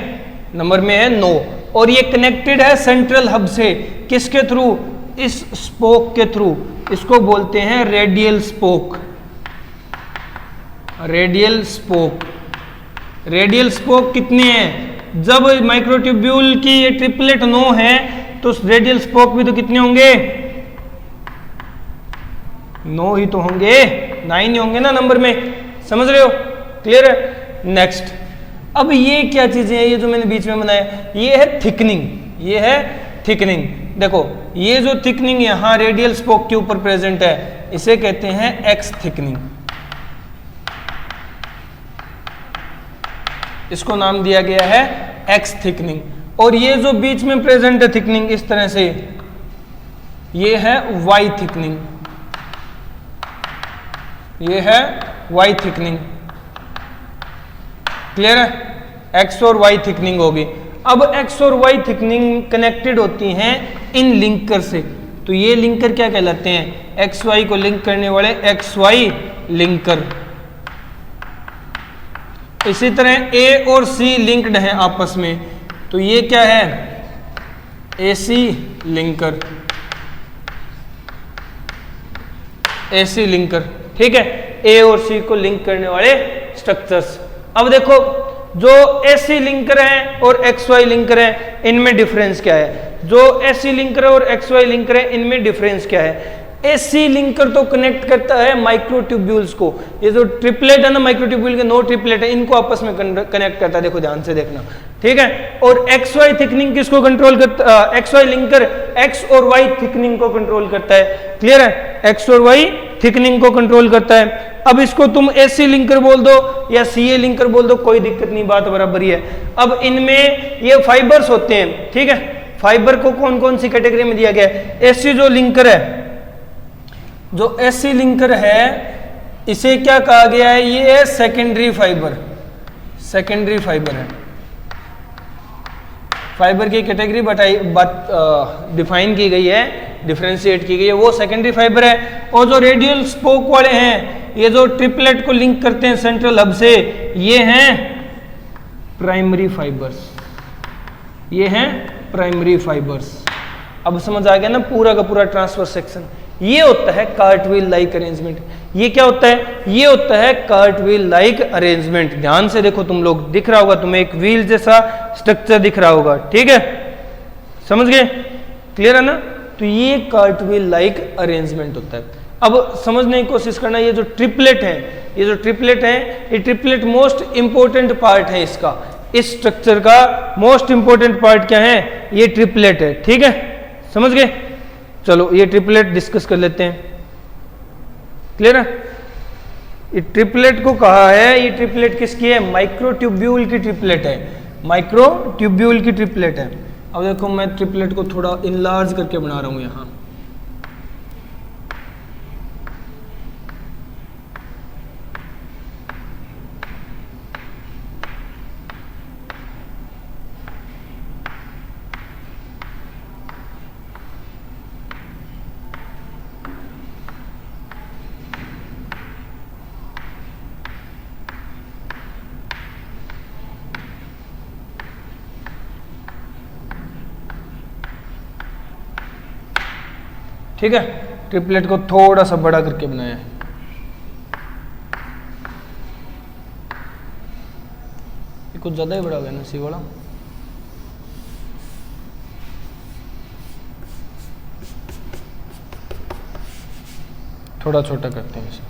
नंबर में है 9। और ये कनेक्टेड है सेंट्रल हब से, किसके थ्रू, इस स्पोक के थ्रू, इसको बोलते हैं radial spoke, radial spoke. Radial spoke कितने हैं, जब माइक्रोट्यूब्यूल की ये ट्रिपलेट 9 है तो रेडियल स्पोक भी तो कितने होंगे, 9 ही तो होंगे, 9 ही होंगे ना नंबर में, समझ रहे हो, क्लियर है। नेक्स्ट, अब ये क्या चीजें हैं, ये जो मैंने बीच में बनाया, ये है थिकनिंग, ये है थिकनिंग। देखो ये जो थिकनिंग यहां रेडियल स्पोक के ऊपर प्रेजेंट है, इसे कहते हैं एक्स थिकनिंग, इसको नाम दिया गया है एक्स थिकनिंग। और ये जो बीच में प्रेजेंट है थिकनिंग इस तरह से, ये है वाई थिकनिंग, ये है वाई थिकनिंग, क्लियर है, एक्स और वाई थिकनिंग होगी। अब एक्स और वाई थिकनिंग कनेक्टेड होती हैं इन लिंकर से, तो ये लिंकर क्या कहलाते हैं, एक्स वाई को लिंक करने वाले एक्स वाई लिंकर। इसी तरह ए और सी लिंक्ड हैं आपस में, तो ये क्या है, एसी लिंकर, एसी लिंकर, ठीक है, ए और सी को लिंक करने वाले स्ट्रक्चर्स। अब देखो जो एसी लिंकर है और एक्स वाई लिंकर है, इनमें डिफरेंस क्या है, जो एसी लिंकर है और एक्स वाई लिंकर है, इनमें डिफरेंस क्या है। एसी लिंकर तो कनेक्ट करता है माइक्रोट्यूब्यूल्स को, ये जो ट्रिपलेट है ना माइक्रोट्यूब्यूल के 9 ट्रिपलेट है, इनको आपस में कनेक्ट करता है, देखो ध्यान से देखना, ठीक है। और एक्स वाई थिकनिंग किसको कंट्रोल करता, एक्स वाई लिंकर एक्स और वाई थिकनिंग को कंट्रोल करता है, क्लियर है, एक्स और वाई थिकनिंग को कंट्रोल करता है। अब इसको तुम एसी लिंकर बोल दो या सीए लिंकर बोल दो, कोई दिक्कत नहीं, बात बराबर ही है। अब इनमें ये फाइबर्स होते हैं, ठीक है, फाइबर को कौन कौन सी कैटेगरी में दिया गया है, एसी जो लिंकर है, जो एसी लिंकर है इसे क्या कहा गया है, ये है सेकेंडरी फाइबर, सेकेंडरी फाइबर है, फाइबर की कैटेगरी डिफाइन की गई है, डिफरेंशिएट की गई है, वो सेकेंडरी फाइबर है। और जो रेडियल स्पोक वाले हैं, ये जो ट्रिपलेट को लिंक करते हैं सेंट्रल हब से, ये हैं प्राइमरी फाइबर्स, ये हैं प्राइमरी फाइबर्स। अब समझ आ गया ना पूरा का पूरा ट्रांसफर सेक्शन। ये होता है कार्टव्हील लाइक अरेंजमेंट। ये क्या होता है, ये होता है कार्टव्हील लाइक अरेंजमेंट। ध्यान से देखो तुम लोग, दिख रहा होगा तुम्हें एक व्हील जैसा स्ट्रक्चर दिख रहा होगा, ठीक है, समझ गए, क्लियर है ना। तो ये कार्टव्हील लाइक अरेंजमेंट होता है। अब समझने की कोशिश करना, ये जो ट्रिपलेट है, ये जो ट्रिपलेट है, ये ट्रिपलेट मोस्ट इंपोर्टेंट पार्ट है इसका, इस स्ट्रक्चर का मोस्ट इंपोर्टेंट पार्ट क्या है, ये ट्रिपलेट है, ठीक है, समझ गए। चलो ये ट्रिपलेट डिस्कस कर लेते हैं, क्लियर है। ये ट्रिपलेट को कहा है, ये ट्रिपलेट किसकी है, माइक्रोट्यूब्यूल की ट्रिपलेट है, माइक्रोट्यूब्यूल की ट्रिपलेट है। अब देखो मैं ट्रिपलेट को थोड़ा इनलार्ज करके बना रहा हूं यहां। ठीक है, ट्रिपलेट को थोड़ा सा बड़ा करके बनाया है। ये कुछ ज्यादा ही बड़ा हो गया ना सी वाला। थोड़ा छोटा करते हैं इसे।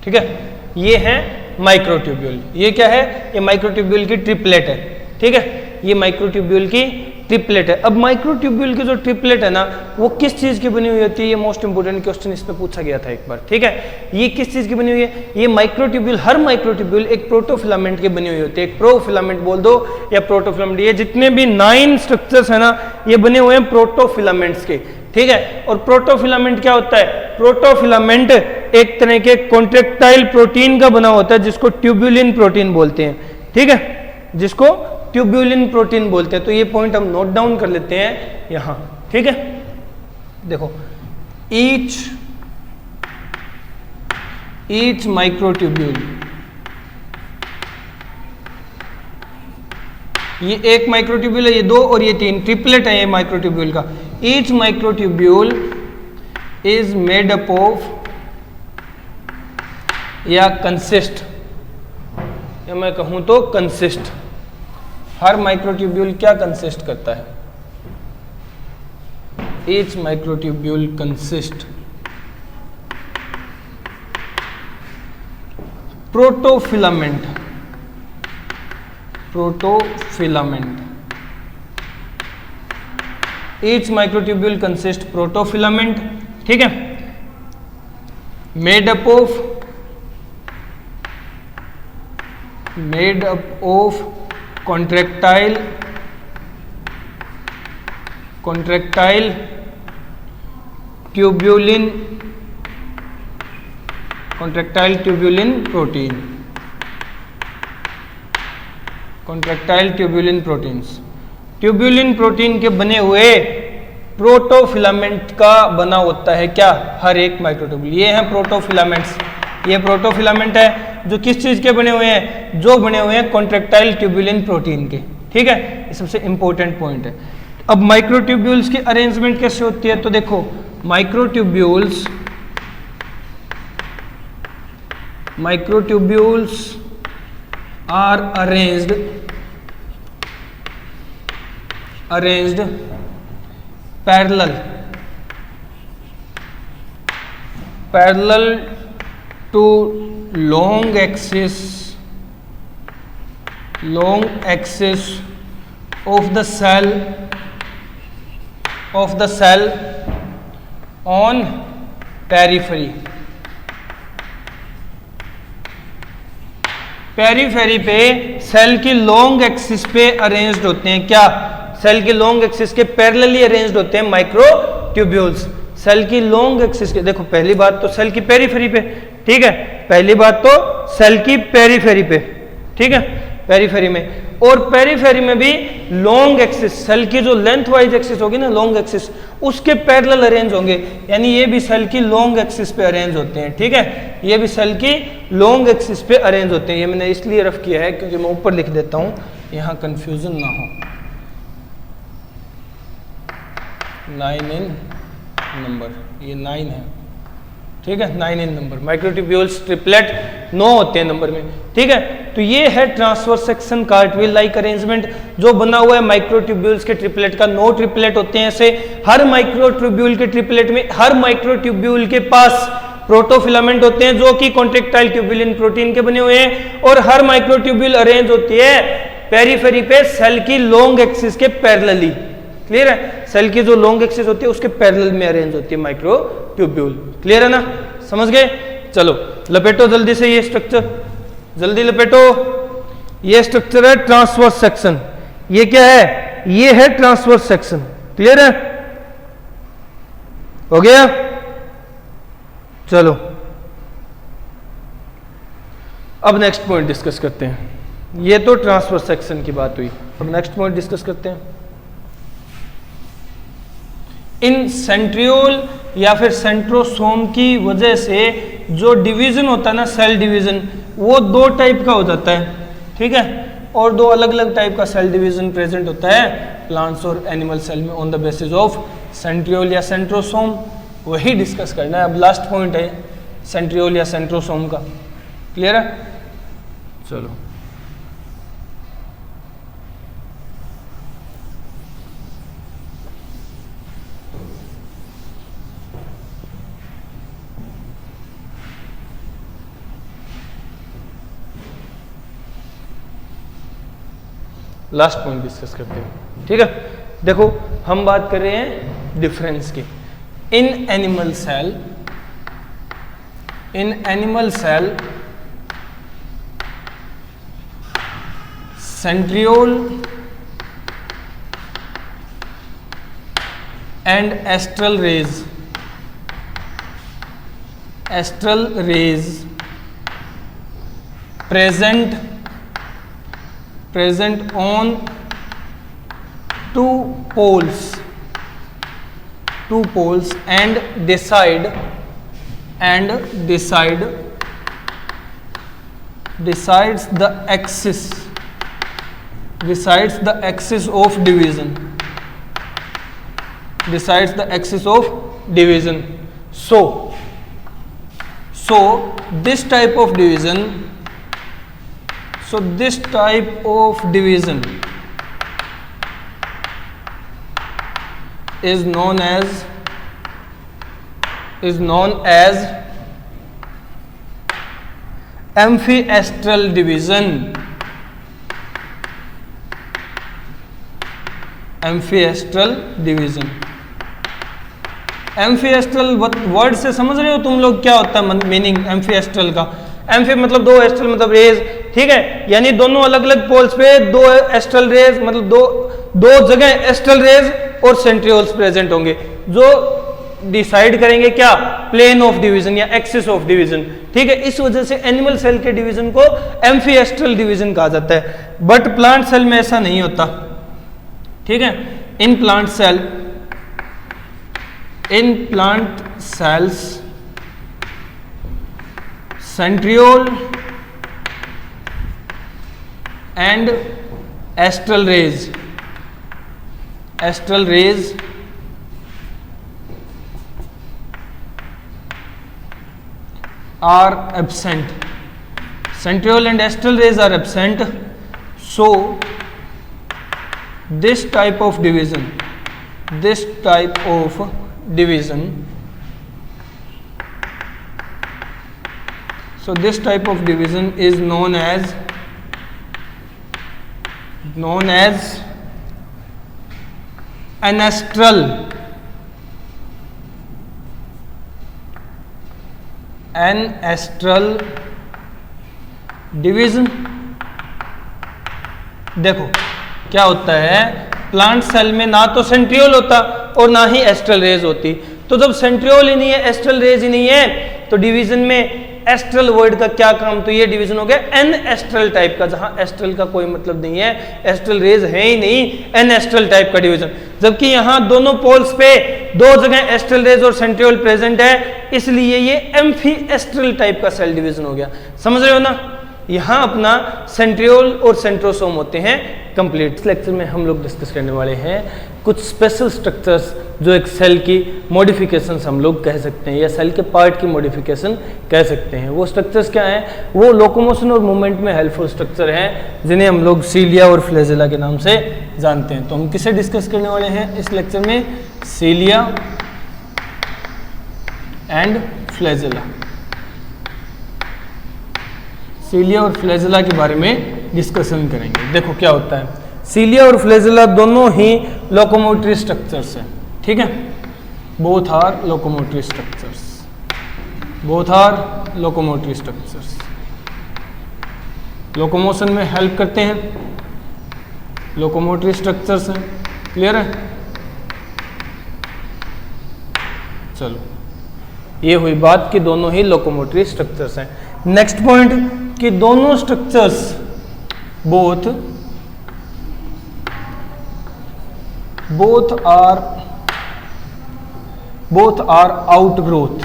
ठीक है, ये है माइक्रोट्यूब्यूल। ये क्या है? ये माइक्रोट्यूब्यूल की ट्रिपलेट है। ठीक है, ये माइक्रोट्यूब्यूल की ट्रिपलेट है। अब माइक्रोट्यूब्यूल की जो ट्रिपलेट है ना, वो किस चीज की बनी हुई होती है? ये मोस्ट इंपोर्टेंट क्वेश्चन इस पे पूछा गया था एक बार। ठीक है, ये किस चीज की बनी हुई है? ये माइक्रोट्यूब्यूल, हर माइक्रोट्यूब्यूल एक प्रोटोफिलामेंट की बनी हुई होती है। एक प्रोफिलामेंट बोल दो या प्रोटोफिलामेंट। ये जितने भी 9 स्ट्रक्चर्स है ना, ये बने हुए हैं प्रोटोफिलामेंट्स के। ठीक है, और प्रोटोफिलामेंट क्या होता है? प्रोटोफिलामेंट एक तरह के कॉन्ट्रैक्टाइल प्रोटीन का बना होता है, जिसको ट्यूब्यूलिन प्रोटीन बोलते हैं। ठीक है, जिसको ट्यूब्यूलिन प्रोटीन बोलते हैं। तो ये पॉइंट हम नोट डाउन कर लेते हैं यहां। ठीक है, देखो ईच माइक्रोट्यूब्यूल, ये एक माइक्रोट्यूब्यूल है, ये 2 और ये 3, ट्रिपलेट है ये माइक्रोट्यूब्यूल का। Each microtubule is made up of या कंसिस्ट, या मैं कहूं तो कंसिस्ट। हर माइक्रोट्यूब्यूल क्या कंसिस्ट करता है? Each microtubule consist protofilament, each microtubule consist protofilament. ठीक है, made up of contractile tubulin protein, tubulin protein के बने हुए प्रोटोफिलामेंट का बना होता है क्या? हर एक माइक्रोट्यूब्यूल। ये है प्रोटोफिलामेंट्स। ये प्रोटोफिलामेंट है जो किस चीज के बने हुए हैं? जो बने हुए हैं कॉन्ट्रैक्टाइल ट्यूब्यूलिन प्रोटीन के। ठीक है, ये सबसे इंपॉर्टेंट पॉइंट है। अब माइक्रोट्यूब्यूल्स की अरेंजमेंट कैसे होती है? तो देखो microtubules are arranged parallel to long axis of the cell on periphery पे सेल की लॉन्ग एक्सिस पे अरेंज्ड होते हैं। क्या? सेल की लॉन्ग एक्सिस के पैरेलली अरेंज्ड होते हैं माइक्रोट्यूब्यूल्स। सेल की लॉन्ग एक्सिस के, देखो पहली बात तो सेल की पेरीफेरी पे। ठीक है, पहली बात तो सेल की पेरीफेरी पे। ठीक है, पेरीफेरी में, और पेरीफेरी में भी लॉन्ग एक्सिस, सेल की जो लेंथ वाइज एक्सिस होगी ना, लॉन्ग एक्सिस, उसके पैरेलल अरेंज होंगे। यानी ये भी सेल की लॉन्ग एक्सिस पे अरेंज होते हैं। ठीक है, ये भी सेल की लॉन्ग एक्सिस पे अरेंज होते हैं। ये मैंने इसलिए रफ किया है क्योंकि मैं ऊपर लिख देता हूं, यहां कंफ्यूजन ना हो। 9 इन नंबर, ये 9 है। ठीक है, 9 इन नंबर। माइक्रोट्यूब्यूल्स ट्रिपलेट 9 होते हैं नंबर में। ठीक है, तो ये है ट्रांसवर्स सेक्शन कार्टविल लाइक अरेंजमेंट जो बना हुआ है माइक्रोट्यूब्यूल्स के ट्रिपलेट का। 9 ट्रिपलेट होते हैं ऐसे। हर माइक्रोट्यूब्यूल के ट्रिपलेट में, हर माइक्रोट्यूब्यूल के पास प्रोटोफिलामेंट होते हैं जो कि कॉन्ट्रैक्टाइल ट्यूब्यूलिन प्रोटीन के बने हुए हैं, और हर माइक्रोट्यूब्यूल अरेंज होती है पेरीफेरी पे सेल की लॉन्ग एक्सिस के पैरेलली। क्लियर है? सेल की जो लॉन्ग एक्सिस होती है उसके पैरेलल में अरेंज होती है माइक्रोट्यूब्यूल। क्लियर है ना? समझ गए? चलो लपेटो जल्दी से ये स्ट्रक्चर, जल्दी लपेटो। ये स्ट्रक्चर है ट्रांसवर्स सेक्शन। ये क्या है? ये है ट्रांसवर्स सेक्शन। क्लियर है? हो गया? चलो अब नेक्स्ट पॉइंट डिस्कस करते हैं। ये तो ट्रांसवर्स सेक्शन की बात हुई, अब नेक्स्ट पॉइंट डिस्कस करते हैं। इन सेंट्रियोल या फिर सेंट्रोसोम की वजह से जो डिवीजन होता है ना, सेल डिवीजन, वो दो टाइप का हो जाता है। ठीक है? और दो अलग अलग टाइप का सेल डिवीजन प्रेजेंट होता है प्लांट्स और एनिमल सेल में on the basis of centriole या सेंट्रोसोम। वही डिस्कस करना है। अब लास्ट पॉइंट है सेंट्रियोल या सेंट्रोसोम का। क्लियर है? चलो लास्ट पॉइंट डिस्कस करते हैं। ठीक है? देखो हम बात कर रहे हैं डिफरेंस की। In animal cell centriole and astral rays present on two poles and decides the axis of division. So this type of division is known as amphiastral division. Amphiastral word से समझ रहे हो तुम लोग क्या होता है मीनिंग एम्फीएस्ट्रल का? एम्फी मतलब दो, एस्ट्रल मतलब रेज। ठीक है? यानी दोनों अलग अलग पोल्स पे दो एस्ट्रल रेज, मतलब दो जगह एस्ट्रल रेज और सेंट्रियोल्स प्रेजेंट होंगे जो डिसाइड करेंगे क्या? प्लेन ऑफ डिवीजन या एक्सिस ऑफ डिवीजन। ठीक है? इस वजह से एनिमल सेल के डिवीजन को एम्फीएस्ट्रल डिवीजन कहा जाता है। बट प्लांट सेल में ऐसा नहीं होता। ठीक है? In plant cells centriole and astral rays are absent. Centriole and astral rays are absent. So this type of division is known as anastral division. देखो क्या होता है, प्लांट सेल में ना तो सेंट्रियोल होता और ना ही एस्ट्रल रेज होती। तो जब सेंट्रियोल ही नहीं है, एस्ट्रल रेज ही नहीं है, तो डिवीजन में एस्ट्रल वर्ड का क्या काम? तो ये डिवीजन हो गया एन एस्ट्रल टाइप का, जहां एस्ट्रल का कोई मतलब नहीं है, एस्ट्रल रेज है ही नहीं, एन एस्ट्रल टाइप का डिवीजन। जबकि यहां दोनों पोल्स पे दो जगह एस्ट्रल रेज और सेंट्रियोल प्रेजेंट है, इसलिए ये एम्फी एस्ट्रल टाइप का सेल डिवीजन हो गया। समझ रहे हो ना? यहां अपना सेंट्रियोल और सेंट्रोसोम होते हैं कंप्लीट। इस लेक्चर में हम लोग डिस्कस करने वाले हैं कुछ स्पेशल स्ट्रक्चर्स जो एक सेल की मॉडिफिकेशन हम लोग कह सकते हैं या सेल के पार्ट की मॉडिफिकेशन कह सकते हैं। वो स्ट्रक्चर्स क्या हैं? वो लोकोमोशन और मूवमेंट में हेल्पफुल स्ट्रक्चर हैं जिन्हें हम लोग सीलिया और फ्लैजेला के नाम से जानते हैं। तो हम किसे डिस्कस करने वाले हैं इस लेक्चर में? सीलिया एंड फ्लैजेला। सीलिया और फ्लैजेला के बारे में डिस्कशन करेंगे। देखो क्या होता है, सीलिया और फ्लैजेला दोनों ही लोकोमोटरी स्ट्रक्चर्स हैं, ठीक है। Both are locomotory structures, both are locomotory structures, locomotion में हेल्प करते हैं, लोकोमोटरी स्ट्रक्चर्स हैं। क्लियर है? चलो, ये हुई बात कि दोनों ही लोकोमोटरी स्ट्रक्चर्स हैं। नेक्स्ट पॉइंट कि दोनों structures both are outgrowth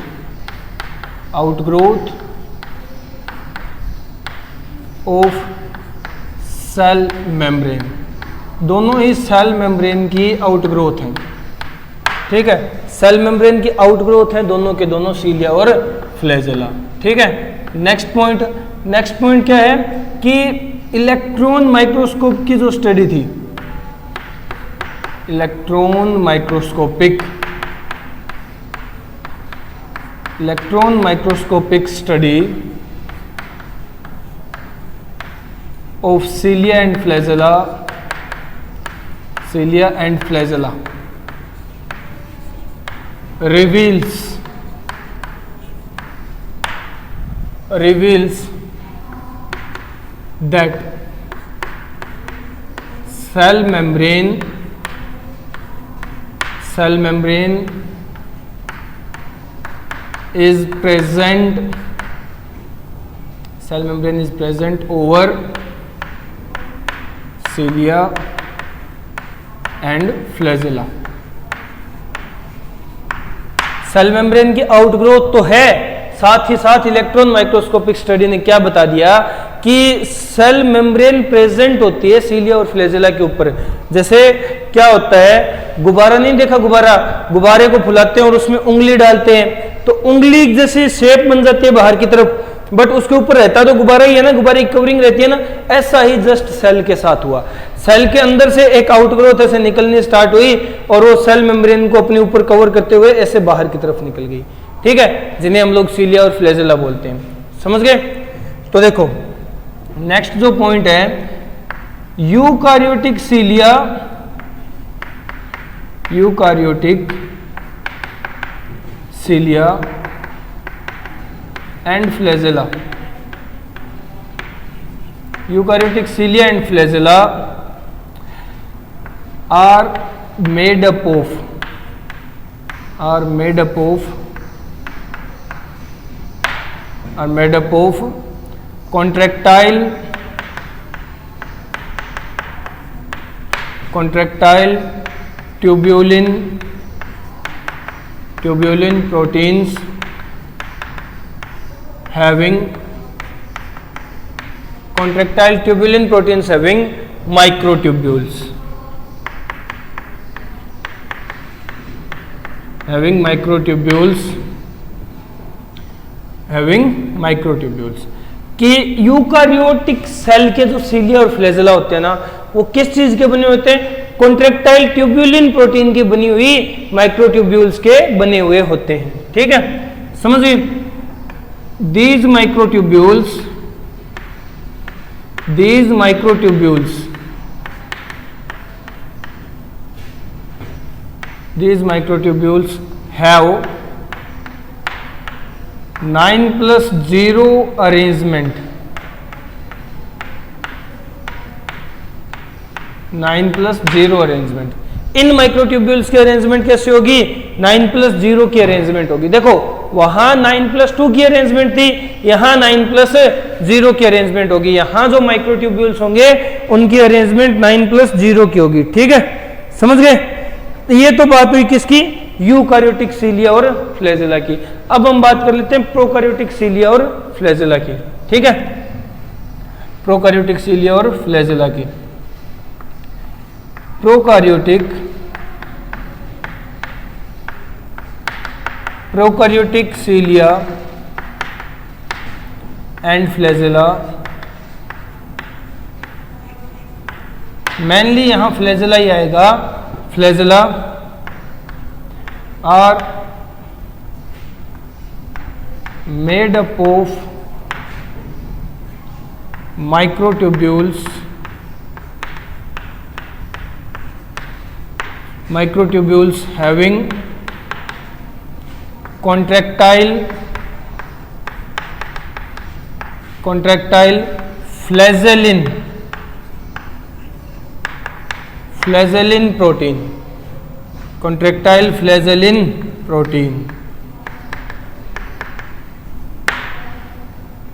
of cell membrane, दोनों ही सेल मेम्ब्रेन की आउटग्रोथ हैं, ठीक है। सेल मेम्ब्रेन की आउटग्रोथ है दोनों के दोनों, सीलिया और फ्लैजेला, ठीक है। नेक्स्ट पॉइंट क्या है कि इलेक्ट्रॉन माइक्रोस्कोप की जो स्टडी थी, electron microscopic study of सीलिया and flagella reveals that cell membrane is present over cilia and flagella। Cell membrane की आउटग्रोथ तो है, साथ ही साथ इलेक्ट्रॉन माइक्रोस्कोपिक स्टडी ने क्या बता दिया कि सेल मेम्ब्रेन प्रेजेंट होती है सीलिया और फ्लैजेला के ऊपर। जैसे क्या होता है, गुब्बारा नहीं देखा, गुब्बारे को फुलाते हैं और उसमें उंगली डालते हैं तो उंगली जैसे शेप बन जाती है बाहर की तरफ, बट उसके ऊपर रहता तो गुब्बारा ही है ना, गुब्बारे की कवरिंग रहती है ना। ऐसा ही जस्ट सेल के साथ हुआ, सेल के अंदर से एक आउटग्रोथ ऐसे निकलनी स्टार्ट हुई और वो सेल मेम्ब्रेन को अपने ऊपर कवर करते हुए ऐसे बाहर की तरफ निकल गई, ठीक है, जिन्हें हम लोग सीलिया और फ्लैजेला बोलते हैं। समझ गए? तो देखो नेक्स्ट जो पॉइंट है, eukaryotic cilia and flagella, eukaryotic cilia and flagella are made up of contractile tubulin proteins having microtubules, having microtubules कि यूकारियोटिक सेल के जो सीलिया और फ्लैजेला होते हैं ना, वो किस चीज के बने होते हैं? कॉन्ट्रैक्टाइल ट्यूब्यूलिन प्रोटीन की बनी हुई माइक्रोट्यूब्यूल्स के बने हुए होते हैं, ठीक है। समझिए, these microtubules have 9+0 arrangement, 9+0 arrangement. In microtubules की अरेंजमेंट कैसे होगी? 9+0 की अरेंजमेंट होगी। देखो वहां 9+2 की अरेंजमेंट थी, यहां 9+0 की अरेंजमेंट होगी। यहां जो माइक्रोट्यूब्यूल्स होंगे उनकी अरेंजमेंट 9+0 की होगी, ठीक है। समझ गए? ये तो बात हुई किसकी? यूकारियोटिक सीलिया और फ्लैजेला की। अब हम बात कर लेते हैं प्रोकारियोटिक सीलिया और फ्लैजेला की, ठीक है। प्रोकारियोटिक सीलिया और फ्लैजेला की। Prokaryotic cilia and flagella, mainly यहां फ्लैजेला ही आएगा। Flagella are made up of microtubules microtubules having contractile flagellin protein, contractile flagellin protein।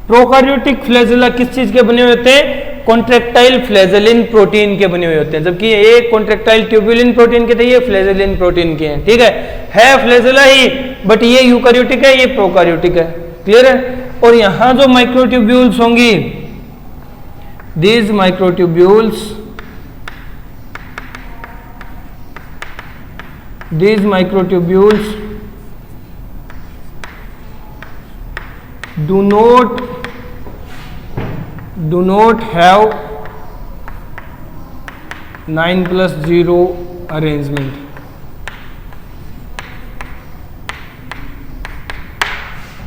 Prokaryotic flagella किस चीज के बने हुए होते हैं? कॉन्ट्रैक्टाइल फ्लैजेलिन प्रोटीन के बने हुए होते हैं, जबकि ये कॉन्ट्रैक्टाइल ट्यूबुलिन प्रोटीन के थे, ये फ्लैजेलिन प्रोटीन के हैं। ठीक है फ्लैजेला ही, बट ये यूकार्योटिक है, ये प्रोकार्योटिक है। क्लियर है? और यहां जो माइक्रोट्यूब्यूल्स होंगी, these microtubules do not have 9+0 arrangement।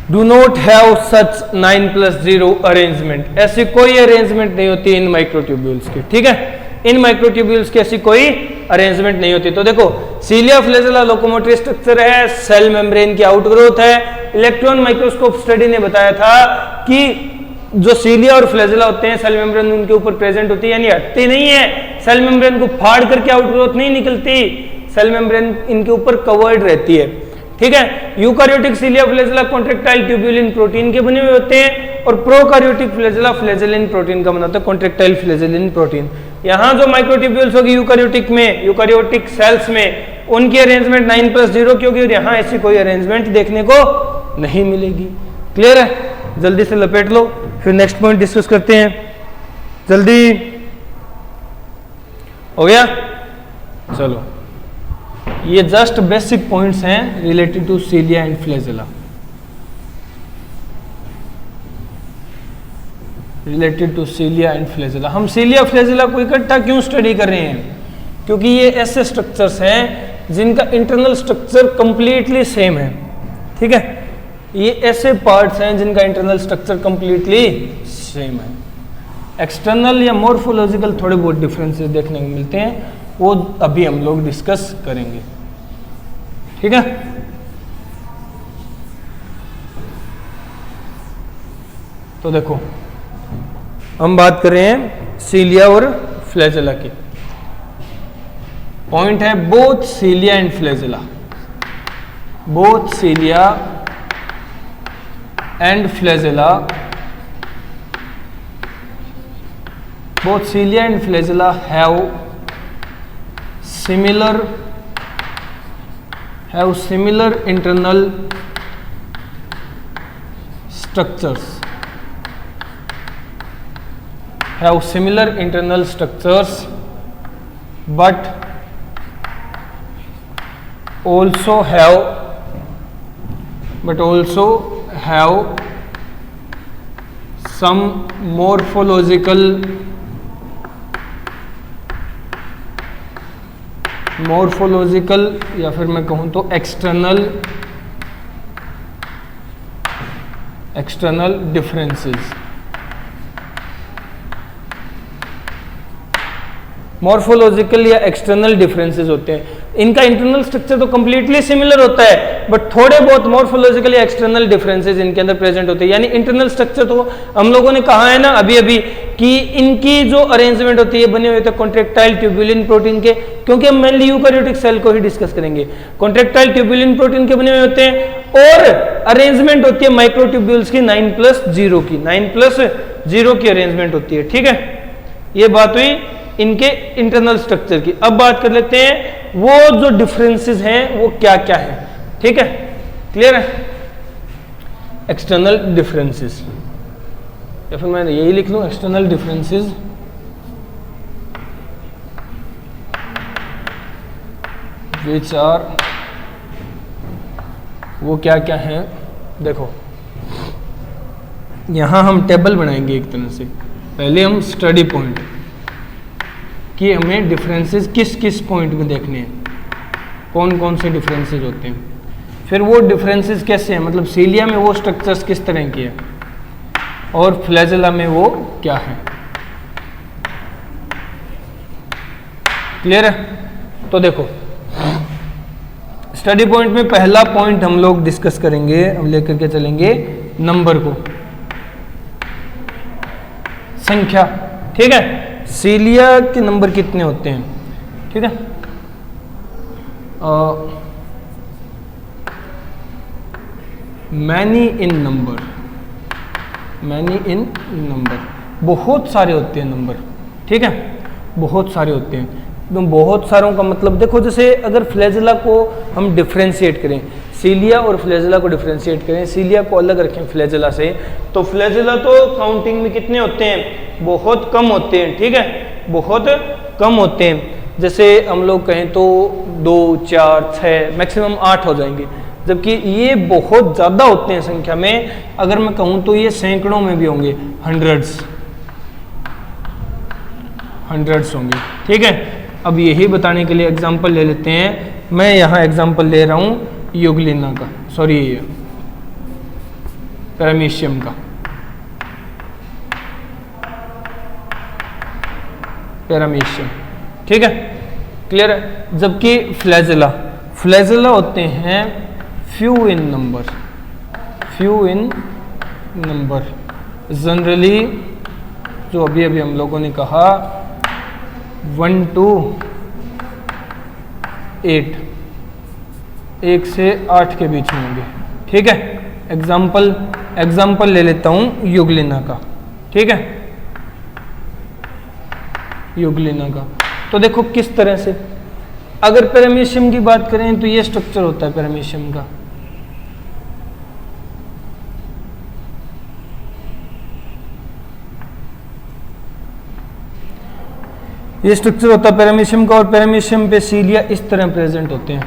Do not have such 9+0 arrangement। ऐसी कोई अरेंजमेंट नहीं होती इन माइक्रोट्यूब्यूल्स की। ठीक है, इन माइक्रोट्यूब्यूल्स की ऐसी कोई अरेंजमेंट नहीं होती। तो देखो, सीलिया फ्लैजेला लोकोमोटरी स्ट्रक्चर है, सेल मेम्ब्रेन की आउटग्रोथ है। इलेक्ट्रॉन माइक्रोस्कोप स्टडी ने बताया था कि जो सीलिया और फ्लैजेला होते हैं, सेल मेम्ब्रेन उनके ऊपर प्रेजेंट होती है, यानी हटती नहीं है। सेल मेम्ब्रेन को फाड़ करके आउटग्रोथ नहीं निकलती, सेल मेम्ब्रेन इनके ऊपर कवर्ड रहती है। ठीक है, eukaryotic cilia flagella contractile tubulin protein के बने हुए होते हैं, और प्रोकार्योटिक फ्लैजेला फ्लैजेलिन प्रोटीन का बना होता है, कॉन्ट्रैक्टाइल फ्लैजेलिन प्रोटीन। यहां जो माइक्रोट्यूब्यूल्स होगी यूकार्योटिक में, यूकार्योटिक सेल्स में, उनकी अरेंजमेंट 9+0 की होगी, और यहां ऐसी कोई अरेंजमेंट देखने को नहीं मिलेगी। क्लियर है? जल्दी से लपेट लो, फिर नेक्स्ट पॉइंट डिस्कस करते हैं। जल्दी हो गया? चलो, ये जस्ट बेसिक पॉइंट्स हैं related to cilia and flagella. हम सीलिया फ्लैजेला को इकट्ठा क्यों स्टडी कर रहे हैं? क्योंकि ये ऐसे स्ट्रक्चर्स हैं जिनका इंटरनल स्ट्रक्चर कंप्लीटली सेम है। ठीक है, ये ऐसे पार्ट्स हैं जिनका इंटरनल स्ट्रक्चर कंप्लीटली सेम है। एक्सटर्नल या मॉर्फोलॉजिकल थोड़े बहुत डिफरेंसेस देखने को मिलते हैं, वो अभी हम लोग डिस्कस करेंगे। ठीक है, तो देखो, हम बात कर रहे हैं सीलिया और फ्लैजेला की। पॉइंट है both सीलिया and flagella, both cilia and flagella have similar internal structures, but also have some morphological या फिर मैं कहूँ तो एक्सटर्नल डिफरेंसेस। मॉर्फोलॉजिकल या एक्सटर्नल डिफरेंसेस होते हैं। इनका इंटरनल स्ट्रक्चर तो कंप्लीटली सिमिलर होता है, बट थोड़े बहुत मॉर्फोलॉजिकल या एक्सटर्नल डिफरेंसेस इनके अंदर प्रेजेंट होते हैं। यानी इंटरनल स्ट्रक्चर तो हम लोगों ने कहा है ना अभी कि इनकी जो अरेंजमेंट होती है बने हुए थे कॉन्ट्रैक्टाइल ट्यूबुलिन प्रोटीन के, क्योंकि हम मेनली यूकार्योटिक सेल को ही डिस्कस करेंगे। कॉन्ट्रैक्टाइल ट्यूबुलिन प्रोटीन के बने हुए होते हैं, और अरेंजमेंट होती है माइक्रोट्यूब्यूल्स की 9+0 की, 9+0 की अरेंजमेंट होती है। ठीक है, ये बात हुई इनके इंटरनल स्ट्रक्चर की। अब बात कर लेते हैं वो जो डिफरेंसेस हैं वो क्या क्या है। ठीक है, क्लियर है? एक्सटर्नल डिफरेंसेस, या फिर मैं यही लिख लूं एक्सटर्नल डिफरेंसेस विच आर, वो क्या क्या हैं। देखो, यहां हम टेबल बनाएंगे एक तरह से। पहले हम स्टडी पॉइंट कि हमें डिफरेंसेस किस किस पॉइंट में देखने हैं, कौन कौन से डिफरेंसेस होते हैं, फिर वो डिफरेंसेस कैसे हैं, मतलब सीलिया में वो स्ट्रक्चर्स किस तरह के हैं और फ्लैजेला में वो क्या है। क्लियर है? तो देखो, स्टडी पॉइंट में पहला पॉइंट हम लोग डिस्कस करेंगे, हम लेकर के चलेंगे नंबर को, संख्या। ठीक है, सीलिया के नंबर कितने होते हैं? ठीक है, many in number, many in number, बहुत सारे होते हैं नंबर। ठीक है, बहुत सारे होते हैं। तो बहुत सारों का मतलब देखो, जैसे अगर फ्लैजेला को हम डिफ्रेंशिएट करें, सीलिया और फ्लैजेला को डिफ्रेंशिएट करें, सीलिया को अलग रखें फ्लैजेला से, तो फ्लैजेला तो काउंटिंग में कितने होते हैं? बहुत कम होते हैं। ठीक है, बहुत कम होते हैं। जैसे हम लोग कहें तो 2, 4, 6, मैक्सिमम 8 हो जाएंगे, जबकि ये बहुत ज़्यादा होते हैं संख्या में। अगर मैं कहूँ तो ये सैकड़ों में भी होंगे, हंड्रेड्स होंगे। ठीक है, अब यही बताने के लिए एग्जाम्पल ले लेते हैं। मैं यहाँ एग्जाम्पल ले रहा हूँ यूग्लिना का, सॉरी पैरामीशियम का, पैरामीशियम। ठीक है, क्लियर है। जबकि फ्लैजेला, फ्लैजेला होते हैं few in number, few in number. Generally जो अभी अभी हम लोगों ने कहा 1 to 8, 1 से 8 के बीच में होंगे। ठीक है, एग्जाम्पल ले लेता हूं यूग्लिना का। ठीक है, यूग्लिना का तो देखो किस तरह से, अगर पैरामीशियम की बात करें तो ये स्ट्रक्चर होता है पैरामीशियम का। ये स्ट्रक्चर होता है पैरामीशियम का, और पैरामीशियम पे सीलिया इस तरह प्रेजेंट होते हैं,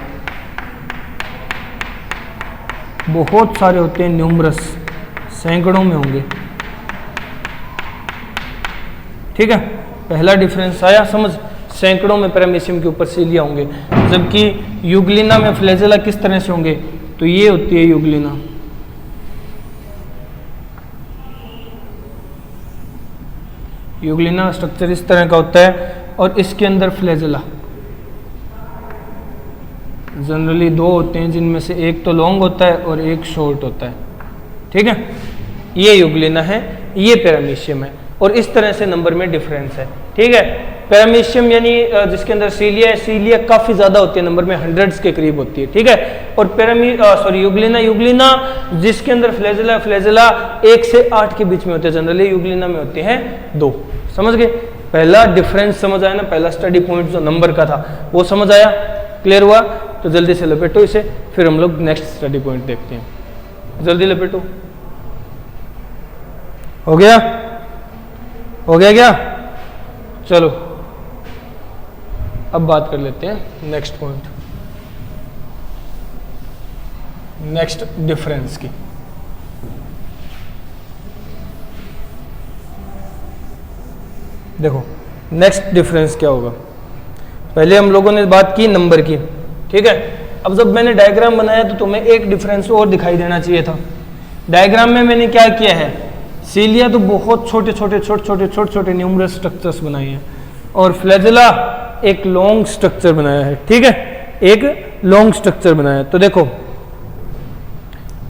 बहुत सारे होते हैं, न्यूमरस, सैकड़ों में होंगे। ठीक है, पहला डिफरेंस आया समझ, सैकड़ों में पैरामीशियम के ऊपर सीलिया होंगे। जबकि यूग्लिना में फ्लैजेला किस तरह से होंगे? तो ये होती है यूग्लिना, यूग्लिना स्ट्रक्चर इस तरह का होता है, और इसके अंदर फ्लैजेला जनरली 2 होते हैं, जिनमें से एक तो लॉन्ग होता है और एक शॉर्ट होता है। ठीक है, ये यूग्लिना है, ये पैरामीशियम है, और इस तरह से नंबर में डिफरेंस है। ठीक है, पैरामीशियम यानी जिसके अंदर सीलिया है, सीलिया काफ़ी ज़्यादा होती है, नंबर में हंड्रेड्स के करीब होती है। ठीक है, और यूग्लिना जिसके अंदर फ्लैजेला, फ्लैजेला 1 से 8 के बीच में होते हैं, जनरली यूग्लिना में होते हैं 2। समझ गए? पहला डिफरेंस समझ आया ना, पहला स्टडी पॉइंट जो नंबर का था वो समझ आया, क्लियर हुआ? तो जल्दी से लपेटो इसे, फिर हम लोग नेक्स्ट स्टडी पॉइंट देखते हैं। जल्दी लपेटो, हो गया? हो गया क्या? चलो अब बात कर लेते हैं नेक्स्ट पॉइंट, नेक्स्ट डिफरेंस की। देखो नेक्स्ट डिफरेंस क्या होगा। पहले हम लोगों ने बात की नंबर की, ठीक है। अब जब मैंने डायग्राम बनाया तो तुम्हें एक डिफरेंस और दिखाई देना चाहिए था। डायग्राम में मैंने क्या किया है, सीलिया तो बहुत छोटे छोटे न्यूमरस स्ट्रक्चर्स बनाए हैं, और फ्लैजेला एक लॉन्ग स्ट्रक्चर बनाया है, ठीक है, एक लॉन्ग स्ट्रक्चर बनाया है। तो देखो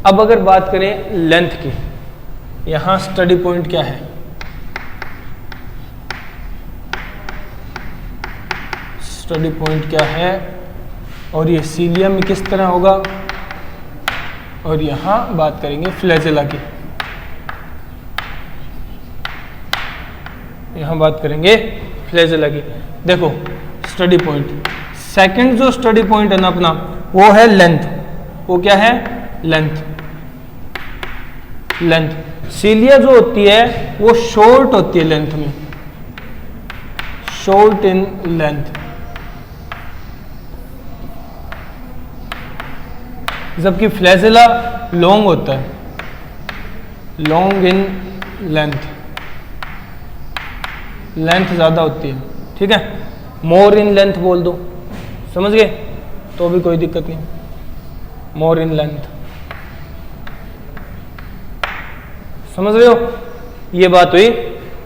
अब अगर बात करें लेंथ की, यहां स्टडी पॉइंट क्या है, स्टडी पॉइंट क्या है, और ये सीलिया में किस तरह होगा, और यहां बात करेंगे फ्लैजेला की, यहां बात करेंगे फ्लैजेला की। देखो स्टडी पॉइंट, सेकंड जो स्टडी पॉइंट है ना अपना, वो है लेंथ। वो क्या है, लेंथ। लेंथ सीलिया जो होती है वो शॉर्ट होती है लेंथ में, शॉर्ट इन लेंथ, जबकि फ्लैजेला लॉन्ग होता है, लॉन्ग इन लेंथ, लेंथ ज्यादा होती है, ठीक है। मोर इन लेंथ बोल दो, समझ गए, तो भी कोई दिक्कत नहीं, मोर इन लेंथ, समझ रहे हो। ये बात हुई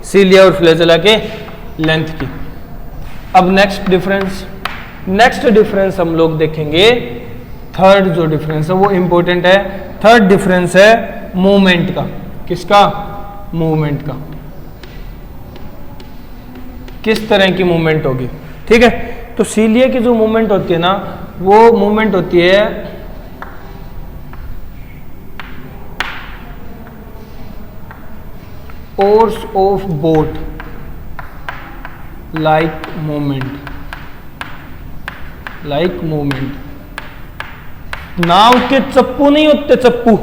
सीलिया और फ्लैजेला के लेंथ की। अब नेक्स्ट डिफरेंस हम लोग देखेंगे थर्ड जो डिफरेंस है वो इंपॉर्टेंट है। थर्ड डिफरेंस है मूवमेंट का। किसका? मूवमेंट का। किस तरह की मूवमेंट होगी, ठीक है। तो सीलिया की जो मूवमेंट होती है ना, वो मूवमेंट होती है oars of boat like movement, like movement. नाव के चप्पू नहीं होते, चप्पू,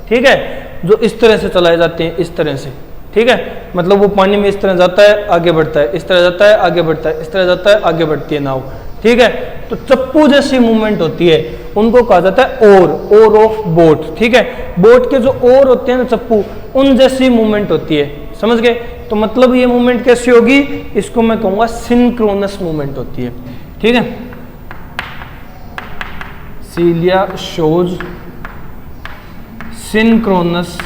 ठीक है, जो इस तरह से चलाए जाते हैं, इस तरह से, ठीक है। मतलब वो पानी में इस तरह जाता है, आगे बढ़ता है, इस तरह जाता है, आगे बढ़ता है, इस तरह जाता है, आगे बढ़ती है नाव, ठीक है। तो चप्पू जैसी मूवमेंट होती है, उनको कहा जाता है ओर ऑफ बोट, ठीक है। बोट के जो ओर होते हैं ना, चप्पू, उन जैसी मूवमेंट होती है, समझ गए। तो मतलब ये मूवमेंट कैसी होगी, इसको मैं कहूंगा सिंक्रोनस मूवमेंट होती है, ठीक है। Cilia shows synchronous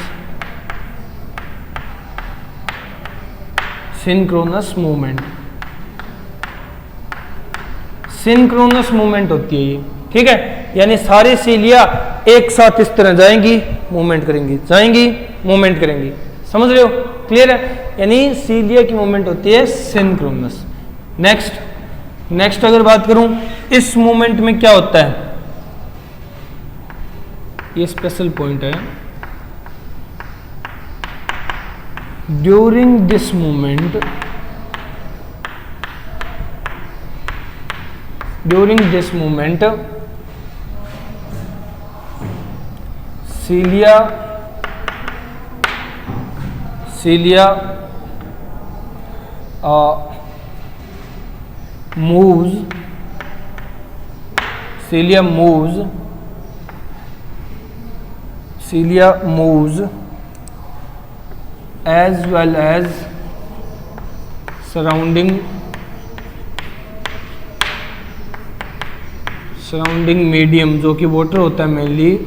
movement, synchronous movement होती है ये, ठीक है। यानी सारी सीलिया एक साथ इस तरह जाएंगी, मूवमेंट करेंगी, जाएंगी, मूवमेंट करेंगी, समझ रहे हो, क्लियर है। यानी सीलिया की मूवमेंट होती है सिंक्रोनस। नेक्स्ट अगर बात करूं, इस मूवमेंट में क्या होता है, ये स्पेशल पॉइंट है। During this movement, cilia moves as well as surrounding medium, जो कि वाटर होता है मेनली,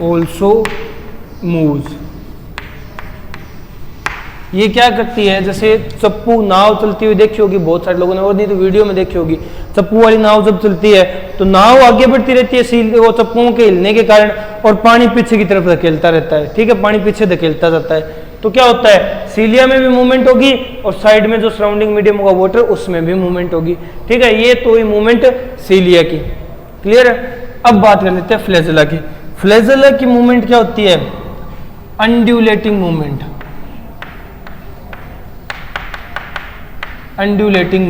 also moves। ये क्या करती है, जैसे चप्पू, नाव चलती हुई देखी होगी बहुत सारे लोगों ने, और नहीं तो वीडियो में देखी होगी। चप्पू वाली नाव जब चलती है तो नाव आगे बढ़ती रहती है वो चप्पुओं के हिलने के कारण, और पानी पीछे की तरफ धकेलता रहता है, ठीक है, पानी पीछे धकेलता जाता है। तो क्या होता है, सीलिया में भी मूवमेंट होगी और साइड में जो सराउंडिंग मीडियम होगा वाटर, उसमें भी मूवमेंट होगी, ठीक है। ये तो ही मूवमेंट सीलिया की, क्लियर है। अब बात कर लेते हैं फ्लैजेला की। फ्लैजेला की मूवमेंट क्या होती है, अनड्यूलेटिंग मूवमेंट। अनड्यूलेटिंग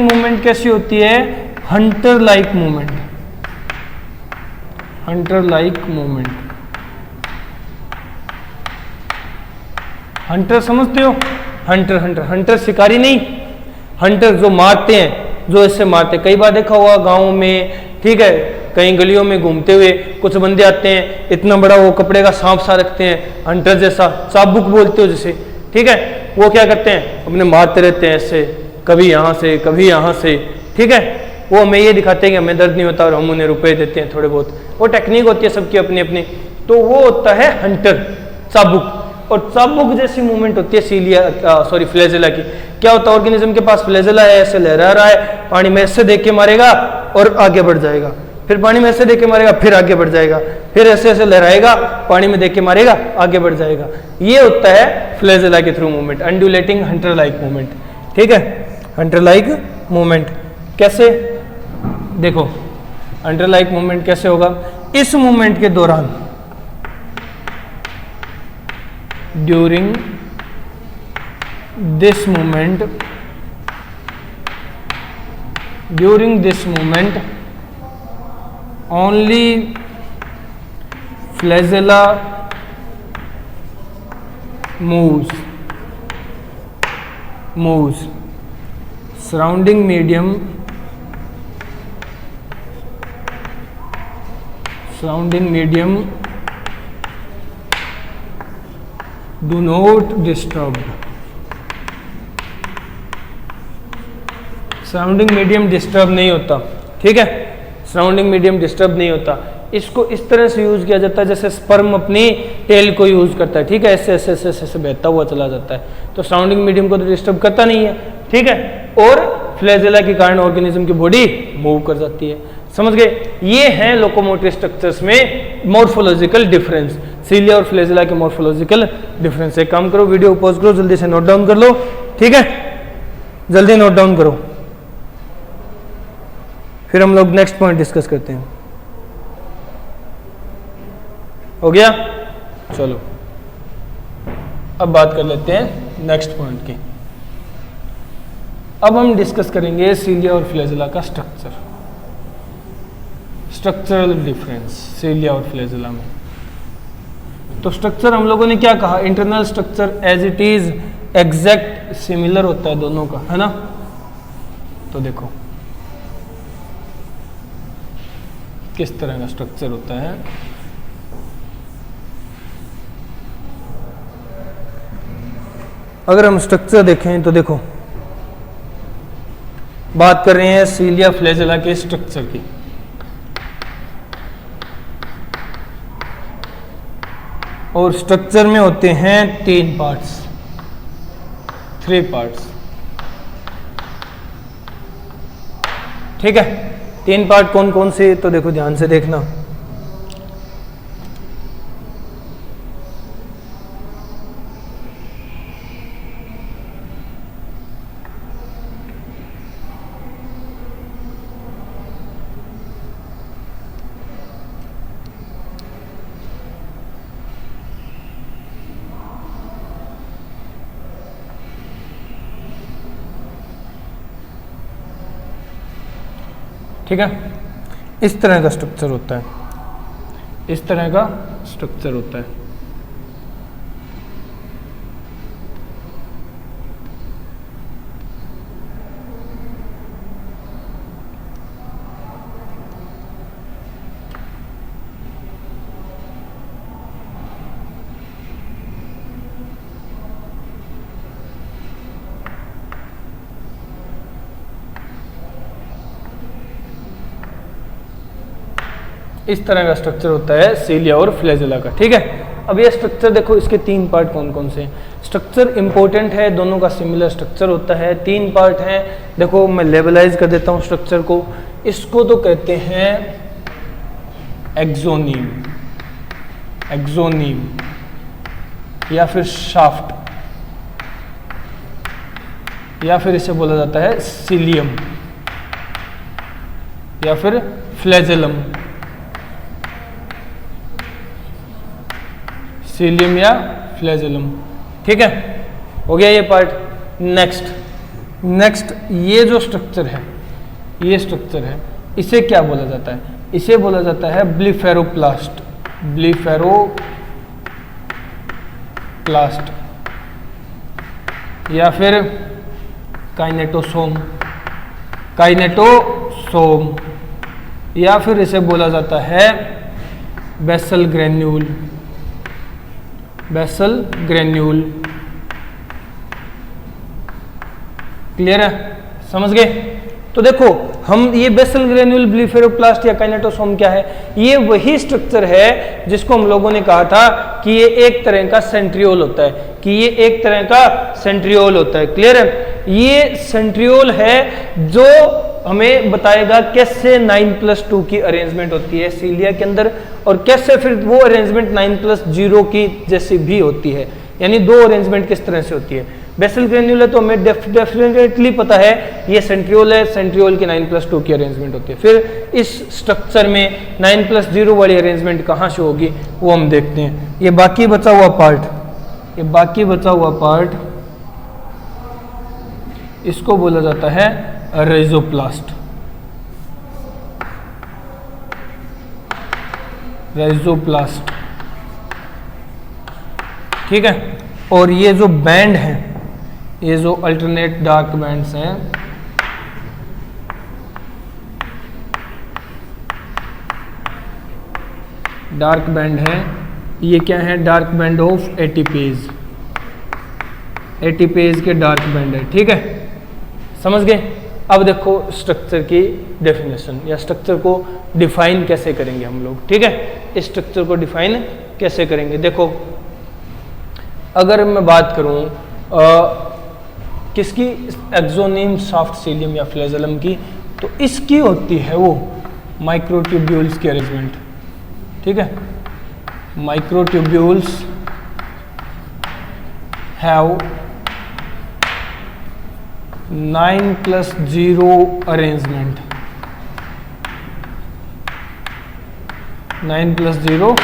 मूवमेंट कैसी होती है, हंटर लाइक मूवमेंट। हंटर समझते हो, हंटर शिकारी नहीं, हंटर जो मारते हैं, जो ऐसे मारते हैं। कई बार देखा होगा गाँव में, ठीक है, कहीं गलियों में घूमते हुए कुछ बंदे आते हैं, इतना बड़ा वो कपड़े का सांप सा रखते हैं, हंटर जैसा, चाबुक बोलते हो जिसे, ठीक है। वो क्या करते हैं, अपने मारते रहते हैं ऐसे, कभी यहाँ से कभी यहाँ से, ठीक है। वो हमें ये दिखाते हैं कि हमें दर्द नहीं होता और हम उन्हें रुपए देते हैं थोड़े बहुत। वो टेक्निक होती है सबकी अपनी अपनी। तो वो होता है हंटर, चाबुक। और चाबुक जैसी मूवमेंट होती है फ्लैजेला की। क्या होता है, ऑर्गेनिज्म के पास फ्लैजेला है, ऐसे लहरा रहा है, पानी में ऐसे देख के मारेगा और आगे बढ़ जाएगा, फिर पानी में ऐसे देख के मारेगा, फिर आगे बढ़ जाएगा, फिर ऐसे ऐसे लहराएगा, पानी में देख के मारेगा, आगे बढ़ जाएगा। ये होता है फ्लैजेला के through movement, undulating hunter like movement, ठीक है। हंटर लाइक मूवमेंट कैसे, देखो हंटर लाइक मूवमेंट कैसे होगा, इस मूवमेंट के दौरान, during this movement only flagella moves surrounding medium do not disturb। Surrounding medium disturb नहीं होता, ठीक है। सराउंडिंग मीडियम डिस्टर्ब नहीं होता। इसको इस तरह से यूज किया जाता है जैसे स्पर्म अपनी टेल को यूज करता है, ठीक है, ऐसे ऐसे ऐसे ऐसे बहता हुआ चला जाता है, तो सराउंडिंग मीडियम को तो डिस्टर्ब करता नहीं है, ठीक है, और फ्लैजेला के कारण ऑर्गेनिज्म की बॉडी मूव कर जाती है। समझ गए? ये हैं लोकोमोटरी स्ट्रक्चर्स में मॉर्फोलॉजिकल डिफरेंस, सीलिया और फ्लैजेला के मॉर्फोलॉजिकल डिफरेंस। एक काम करो, वीडियो पॉज करो, जल्दी से नोट डाउन कर लो, ठीक है, जल्दी नोट डाउन करो, फिर हम लोग नेक्स्ट पॉइंट डिस्कस करते हैं। हो गया? चलो अब बात कर लेते हैं नेक्स्ट पॉइंट की। अब हम डिस्कस करेंगे सीलिया और फ्लैजेला का स्ट्रक्चर, स्ट्रक्चरल डिफरेंस सीलिया और फ्लैजेला में। तो स्ट्रक्चर हम लोगों ने क्या कहा, internal structure as it is exact similar होता है दोनों का, है ना। तो देखो किस तरह का स्ट्रक्चर होता है। अगर हम स्ट्रक्चर देखें तो देखो, बात कर रहे हैं सीलिया फ्लैजेला के स्ट्रक्चर की। और स्ट्रक्चर में होते हैं 3 पार्ट्स, 3 पार्ट्स, ठीक है। 3 पार्ट कौन कौन से, तो देखो ध्यान से देखना। ठीक है, इस तरह का स्ट्रक्चर होता है, इस तरह का स्ट्रक्चर होता है। इस तरह का स्ट्रक्चर होता है सीलिया और फ्लैजेला का, ठीक है। अब ये स्ट्रक्चर देखो, इसके 3 पार्ट कौन कौन से हैं। स्ट्रक्चर इंपॉर्टेंट है, दोनों का सिमिलर स्ट्रक्चर होता है, 3 पार्ट हैं। देखो मैं लेवलाइज कर देता हूँ स्ट्रक्चर को। इसको तो कहते हैं एक्सोनीम, एक्सोनीम या फिर शाफ्ट, या फिर इसे बोला जाता है सीलियम या फिर फ्लैजेलम, सीलियम या फ्लैजेलम, ठीक है। हो गया ये पार्ट। नेक्स्ट ये जो स्ट्रक्चर है, ये स्ट्रक्चर है, इसे क्या बोला जाता है, इसे बोला जाता है ब्लीफेरोप्लास्ट, ब्लीफेरोप्लास्ट या फिर काइनेटोसोम, काइनेटोसोम, या फिर इसे बोला जाता है basal granule, basal granule. Clear है? समझ गए? तो देखो हम ये बेसल ग्रेन्यूल, ब्लीफेरोप्लास्ट या काइनेटोसोम क्या है, ये वही स्ट्रक्चर है जिसको हम लोगों ने कहा था कि ये एक तरह का सेंट्रियोल होता है, कि ये एक तरह का सेंट्रियोल होता है। क्लियर है? ये सेंट्रियोल है जो हमें बताएगा कैसे 9+2 की अरेंजमेंट होती है सीलिया के अंदर, और कैसे फिर वो अरेंजमेंट 9+0 की जैसी भी होती है, यानी 2 अरेंजमेंट किस तरह से होती है। बेसल ग्रेन्यूल है तो हमें डेफिनेटली पता है ये सेंट्रियोल है, सेंट्रियोल की 9+2 की अरेंजमेंट होती है। फिर इस स्ट्रक्चर में 9+0 वाली अरेंजमेंट कहाँ से होगी वो हम देखते हैं। ये बाकी बचा हुआ पार्ट, ये बाकी बचा हुआ पार्ट, इसको बोला जाता है राइजोप्लास्ट, राइजोप्लास्ट, ठीक है। और ये जो बैंड है, ये जो अल्टरनेट डार्क बैंड्स हैं, डार्क बैंड है, ये क्या है, dark band of ATPase, ATPase के डार्क बैंड है, ठीक है। समझ गए? अब देखो स्ट्रक्चर की डेफिनेशन या स्ट्रक्चर को डिफाइन कैसे करेंगे हम लोग, ठीक है। इस स्ट्रक्चर को डिफाइन कैसे करेंगे, देखो अगर मैं बात करूं किसकी, एक्सोनीम, सॉफ्ट सीलियम या फ्लैजेलम की, तो इसकी होती है वो माइक्रोट्यूब्यूल्स की अरेंजमेंट, ठीक है। माइक्रोट्यूब्यूल्स हैव 9+0 अरेंजमेंट, 9+0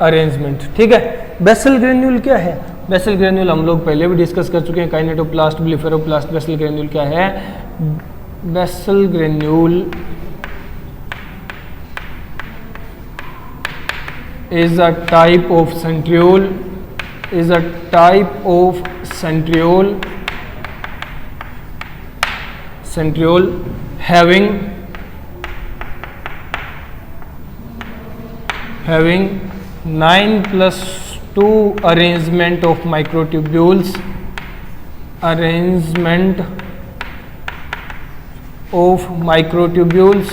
अरेंजमेंट, ठीक है। बेसल ग्रेन्यूल क्या है, बेसल ग्रेन्यूल हम लोग पहले भी डिस्कस कर चुके हैं, काइनेटोप्लास्ट, ब्लिफेरोप्लास्ट। बेसल ग्रेन्यूल क्या है, basal granule is a type of centriole, is a type of centriole having 9+2 arrangement of microtubules, arrangement of microtubules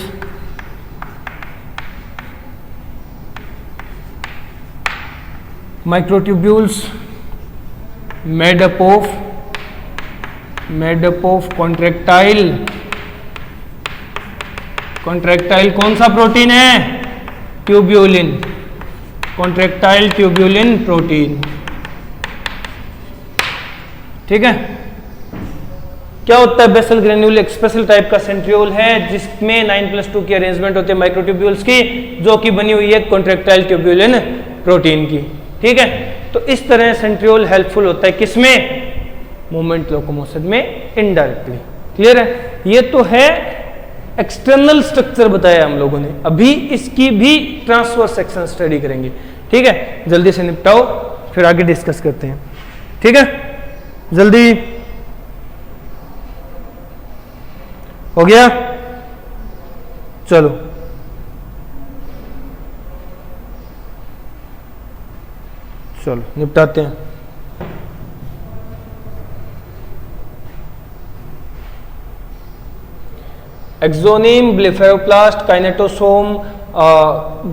made up of contractile कौन सा प्रोटीन है, ट्यूब्यूलिन, कॉन्ट्रैक्टाइल ट्यूब्यूलिन प्रोटीन, ठीक है। क्या होता है बेसल ग्रेन्यूल, एक स्पेशल टाइप का सेंट्रियोल है जिसमें 9+2 की अरेंजमेंट होती है माइक्रोट्यूब्यूल्स की, जो कि बनी हुई है कॉन्ट्रैक्टाइल ट्यूब्यूलिन प्रोटीन की, ठीक है। तो इस तरह सेंट्रियोल हेल्पफुल होता है किसमें, मूवमेंट लोकोमोशन में इनडायरेक्टली, क्लियर है। ये तो है एक्सटर्नल स्ट्रक्चर बताया हम लोगों ने, अभी इसकी भी ट्रांसवर्स सेक्शन स्टडी करेंगे, ठीक है। जल्दी से निपटाओ फिर आगे डिस्कस करते हैं, ठीक है। जल्दी हो गया, चलो निपटाते हैं। एक्सोनीम, ब्लेफेरोप्लास्ट, काइनेटोसोम,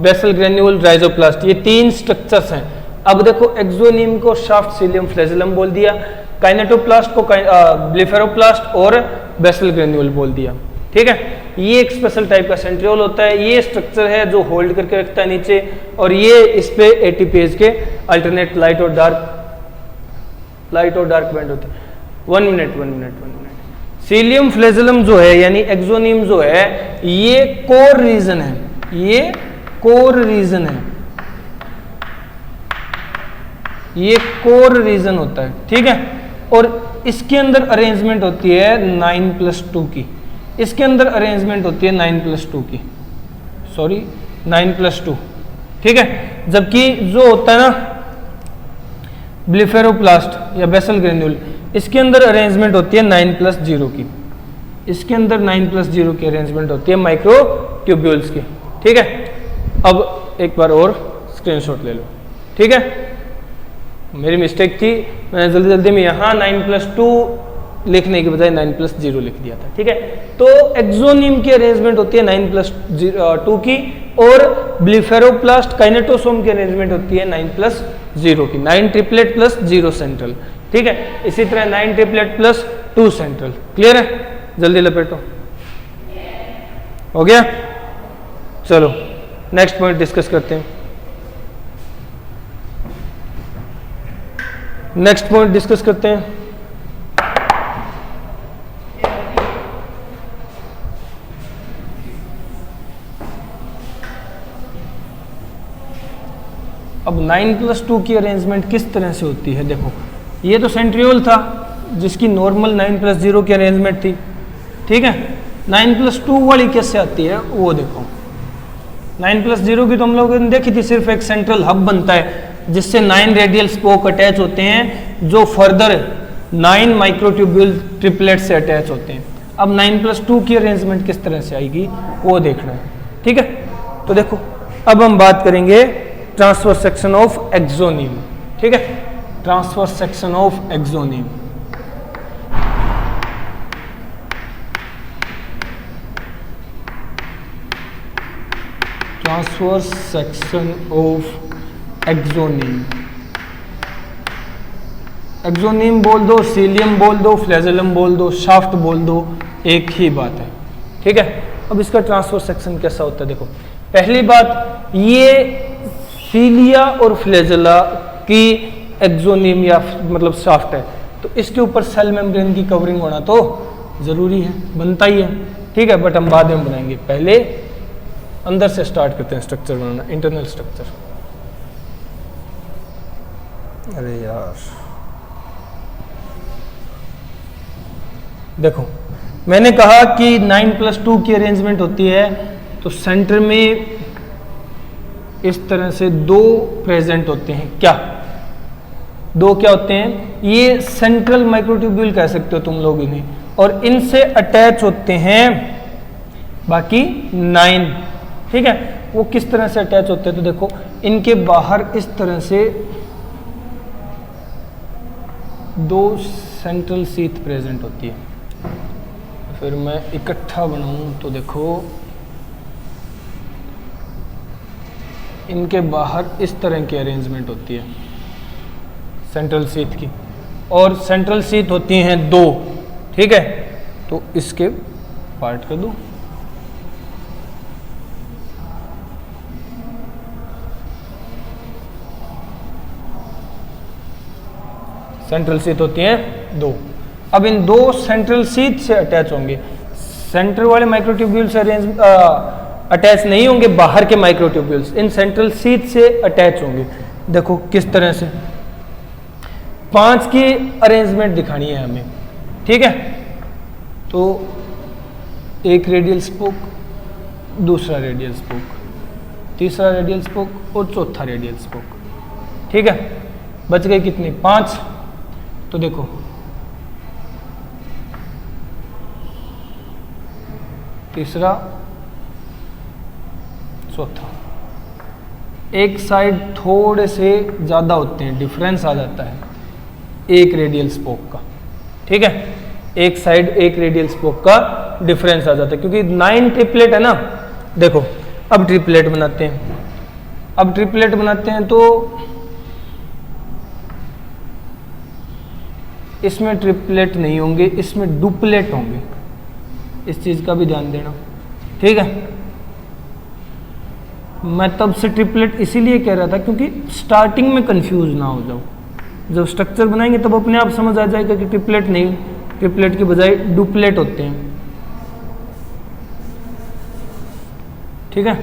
बेसल ग्रेन्यूल, राइजोप्लास्ट, ये 3 स्ट्रक्चर्स हैं। अब देखो एक्सोनीम को शाफ्ट सीलियम फ्लैजेलम बोल दिया, काइनेटोप्लास्ट को ब्लेफेरोप्लास्ट और बेसल ग्रेन्यूल बोल दिया, ठीक है। ये एक स्पेशल टाइप का सेंट्रियोल होता है, ये स्ट्रक्चर है जो होल्ड करके रखता है नीचे, और ये इस पे एटीपीज के अल्टरनेट लाइट और डार्क बैंड होते हैं। 1 मिनट। सीलियम फ्लैजेलम जो है यानी एक्सोनीम जो है, ये कोर रीजन है, ये कोर रीजन होता है, ठीक है। और इसके अंदर अरेंजमेंट होती है 9+2 की, इसके अंदर अरेंजमेंट होती है 9+2 की, 9+2, ठीक है। जबकि जो होता है ना ब्लेफेरोप्लास्ट या बेसल ग्रेन्यूल, इसके अंदर अरेंजमेंट होती है 9+0 की, इसके अंदर 9+0 की अरेंजमेंट होती है माइक्रोट्यूब्यूल्स की, ठीक है। अब एक बार और स्क्रीनशॉट ले लो, ठीक है। मेरी मिस्टेक थी, मैंने जल्दी में यहाँ 9+2 लिखने की बजाय 9+0 लिख दिया था, ठीक है। तो एक्सोनीम की अरेंजमेंट होती है 9+2 की, और ब्लेफेरोप्लास्ट काइनेटोसोम की अरेंजमेंट होती है 9+0 की, 9 ट्रिपलेट प्लस 0 सेंट्रल, ठीक है। इसी तरह 9 ट्रिपलेट प्लस 2 सेंट्रल, क्लियर है। जल्दी लपेटो, हो गया। चलो नेक्स्ट पॉइंट डिस्कस करते हैं। अब 9+2 की अरेंजमेंट किस तरह से होती है, देखो ये तो सेंट्रियोल था जिसकी नॉर्मल 9+0 की अरेंजमेंट थी, ठीक है। 9+2 वाली कैसे आती है वो देखो। 9+0 की तो हम लोगों ने देखी थी, सिर्फ एक सेंट्रल हब बनता है जिससे 9 रेडियल स्पोक अटैच होते हैं जो फर्दर 9 माइक्रोट्यूब्यूल ट्रिपलेट से अटैच होते हैं। अब 9+2 की अरेंजमेंट किस तरह से आएगी वो देखना है, ठीक है। तो देखो अब हम बात करेंगे ट्रांसवर्स सेक्शन ऑफ एक्सोनीम, ठीक है। Transverse section of axoneme, transverse section of axoneme. Axoneme बोल दो, सीलियम बोल दो, फ्लैजेलम बोल दो, शाफ्ट बोल दो, एक ही बात है। ठीक है, अब इसका ट्रांसवर्स सेक्शन कैसा होता है देखो। पहली बात, ये सीलिया और फ्लैजेला की एक्सोनीम या मतलब शाफ्ट है, तो इसके ऊपर सेल मेम्ब्रेन की कवरिंग होना तो जरूरी है, बनता ही है। ठीक है, बट हम बाद में बनाएंगे, पहले अंदर से स्टार्ट करते हैं स्ट्रक्चर बनाना, इंटरनल स्ट्रक्चर। अरे यार देखो, मैंने कहा कि 9+2 की अरेंजमेंट होती है, तो सेंटर में इस तरह से दो प्रेजेंट होते हैं। क्या दो क्या होते हैं? ये सेंट्रल माइक्रोट्यूब्यूल कह सकते हो तुम लोग इन्हें, और इनसे अटैच होते हैं बाकी 9। ठीक है, वो किस तरह से अटैच होते हैं तो देखो, इनके बाहर इस तरह से दो सेंट्रल शीथ प्रेजेंट होती है। फिर मैं इकट्ठा बनाऊं तो देखो, इनके बाहर इस तरह की अरेंजमेंट होती है सेंट्रल शीथ की, और सेंट्रल शीथ होती हैं दो। ठीक है, तो इसके पार्ट कर दूं। सेंट्रल शीथ होती हैं दो। अब इन दो सेंट्रल शीथ से अटैच होंगे, सेंटर वाले माइक्रोट्यूब्यूल से अटैच नहीं होंगे, बाहर के माइक्रोट्यूब्यूल्स इन सेंट्रल शीथ से अटैच होंगे। देखो किस तरह से 5 की अरेंजमेंट दिखानी है हमें। ठीक है, तो एक रेडियल स्पोक, दूसरा रेडियल स्पोक, तीसरा रेडियल स्पोक और चौथा रेडियल स्पोक। ठीक है, बच गए कितने? 5। तो देखो तीसरा, चौथा, एक साइड थोड़े से ज़्यादा होते हैं, डिफरेंस आ जाता है एक रेडियल स्पोक का। ठीक है, एक साइड एक रेडियल स्पोक का डिफरेंस आ जाता है, क्योंकि 9 ट्रिपलेट है ना। देखो अब ट्रिपलेट बनाते हैं, अब ट्रिपलेट बनाते हैं तो इसमें ट्रिपलेट नहीं होंगे, इसमें डुप्लेट होंगे, इस चीज़ का भी ध्यान देना। ठीक है, मैं तब से ट्रिपलेट इसीलिए कह रहा था क्योंकि स्टार्टिंग में कंफ्यूज ना हो जाओ, जब स्ट्रक्चर बनाएंगे तब अपने आप समझ आ जाएगा कि ट्रिपलेट नहीं, ट्रिपलेट के बजाय डुप्लेट होते हैं। ठीक है,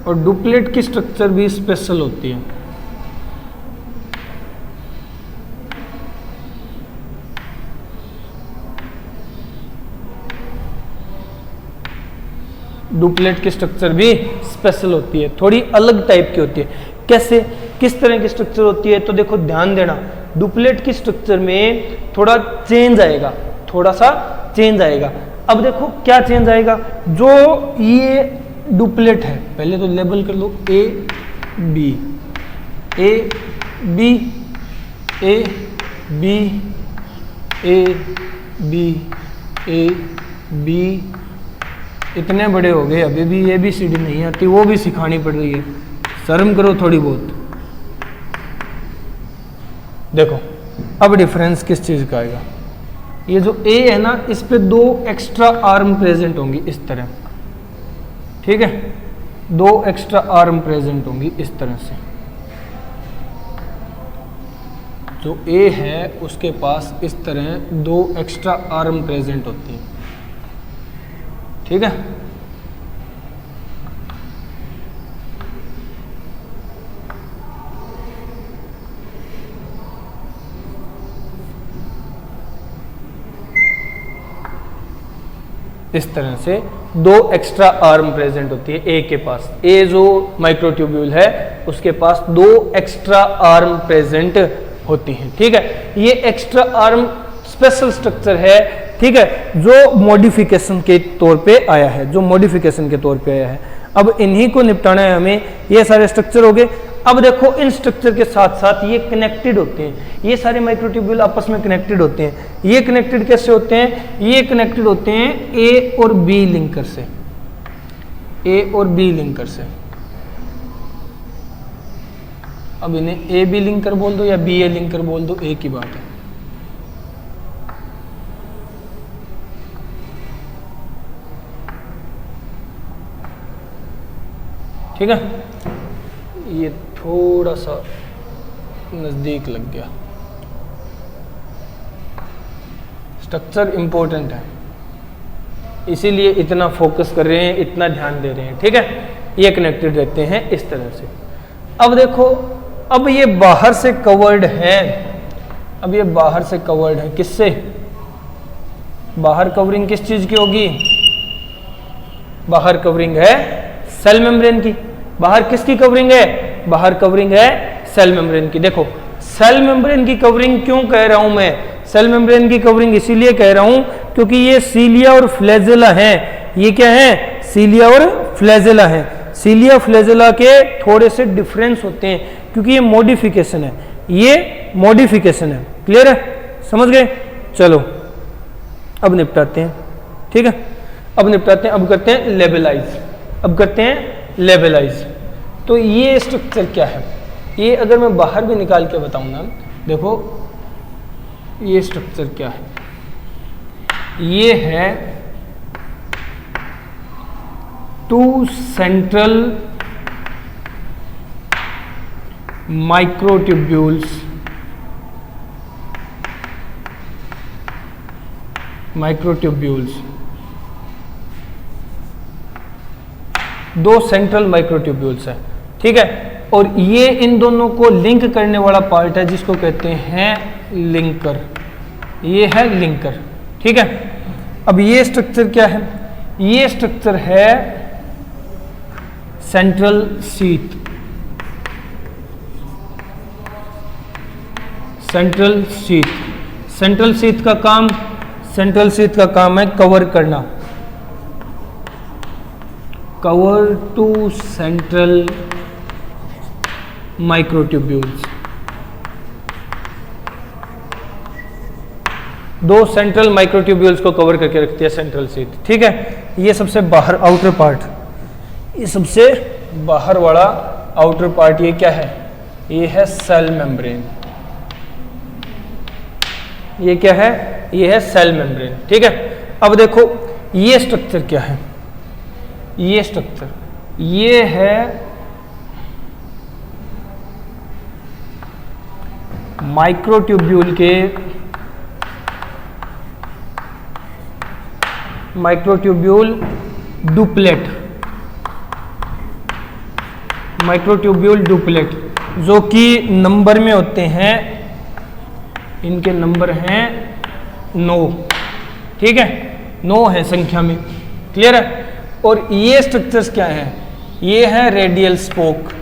और डुप्लेट की स्ट्रक्चर भी स्पेशल होती है। डुप्लेट की स्ट्रक्चर भी स्पेशल होती है, थोड़ी अलग टाइप की होती है। कैसे, किस तरह की स्ट्रक्चर होती है? तो देखो ध्यान देना, डुप्लेट की स्ट्रक्चर में थोड़ा चेंज आएगा, थोड़ा सा चेंज आएगा। अब देखो क्या चेंज आएगा, जो ये डुप्लेट है, पहले तो लेबल कर लो A B, A B, A B, A B, A B, इतने बड़े हो गए, अभी भी ABCD नहीं आती, वो भी सिखानी पड़ रही है, शर्म करो थोड़ी बहुत। देखो अब डिफरेंस किस चीज़ का आएगा, ये जो A है ना, इस पे 2 एक्स्ट्रा आर्म प्रेजेंट होंगी इस तरह। ठीक है, 2 एक्स्ट्रा आर्म प्रेजेंट होंगी इस तरह से। जो A है उसके पास इस तरह 2 एक्स्ट्रा आर्म प्रेजेंट होती है। ठीक है, इस तरह से 2 एक्स्ट्रा आर्म प्रेजेंट होती है ए के पास। ए जो माइक्रोट्यूब्यूल है उसके पास 2 एक्स्ट्रा आर्म प्रेजेंट होती हैं। ठीक है, ये एक्स्ट्रा आर्म स्पेशल स्ट्रक्चर है। ठीक है, जो मॉडिफिकेशन के तौर पे आया है, जो मॉडिफिकेशन के तौर पे आया है। अब इन्हीं को निपटाना है हमें। ये सारे स्ट्रक्चर हो गए। अब देखो इन स्ट्रक्चर के साथ साथ ये कनेक्टेड होते हैं, ये सारे माइक्रोट्यूब्यूल आपस में कनेक्टेड होते हैं। ये कनेक्टेड कैसे होते हैं? ये कनेक्टेड होते हैं ए और बी लिंकर से, ए और बी लिंकर से। अब इन्हें ए बी लिंकर बोल दो या बी ए लिंकर बोल दो, एक ही बात है। ठीक है, ये थोड़ा सा नजदीक लग गया। स्ट्रक्चर इंपॉर्टेंट है, इसीलिए इतना फोकस कर रहे हैं, इतना ध्यान दे रहे हैं। ठीक है, ये कनेक्टेड रहते हैं इस तरह से। अब देखो, अब ये बाहर से कवर्ड है, अब ये बाहर से कवर्ड है किससे? बाहर कवरिंग किस चीज की होगी? बाहर कवरिंग है सेल मेम्ब्रेन की। बाहर किसकी कवरिंग है? बाहर कवरिंग है सेल मेम्ब्रेन की। देखो सेल मेम्ब्रेन की कवरिंग क्यों कह रहा हूं मैं? सेल मेम्ब्रेन की कवरिंग इसीलिए कह रहा हूं क्योंकि ये सीलिया और फ्लैजेला है। ये क्या है? सीलिया और फ्लैजेला है। सीलिया फ्लैजेला के थोड़े से डिफरेंस होते हैं क्योंकि ये मॉडिफिकेशन है, ये मॉडिफिकेशन है। क्लियर है? समझ गए? चलो अब निपटाते हैं। ठीक है, अब निपटाते हैं। अब करते हैं लेबलाइज। अब करते हैं लेबलाइज। तो ये स्ट्रक्चर क्या है? ये अगर मैं बाहर भी निकाल के बताऊं ना, देखो ये स्ट्रक्चर क्या है? ये है टू सेंट्रल माइक्रोट्यूब्यूल्स, माइक्रोट्यूब्यूल्स, दो सेंट्रल माइक्रोट्यूब्यूल्स है। ठीक है, और ये इन दोनों को लिंक करने वाला पार्ट है जिसको कहते हैं लिंकर। ये है लिंकर। ठीक है, अब ये स्ट्रक्चर क्या है? ये स्ट्रक्चर है central sheath. Central sheath, central sheath का काम, सेंट्रल शीथ का काम है कवर करना, कवर टू सेंट्रल माइक्रोट्यूब्यूल्स। दो सेंट्रल माइक्रोट्यूब्यूल्स को कवर करके रखती है सेंट्रल शीथ। ठीक है, ये सबसे बाहर आउटर पार्ट, ये सबसे बाहर वाला आउटर पार्ट ये क्या है? ये है सेल मेम्ब्रेन। ये क्या है? ये है सेल मेम्ब्रेन। ठीक है, अब देखो ये स्ट्रक्चर क्या है? ये स्ट्रक्चर ये है माइक्रोट्यूब्यूल के, माइक्रोट्यूब्यूल डुप्लेट, माइक्रोट्यूब्यूल डुप्लेट जो कि नंबर में होते हैं, इनके नंबर हैं 9। ठीक है, 9 है संख्या में। क्लियर है? और ये स्ट्रक्चर्स क्या हैं? ये है रेडियल स्पोक,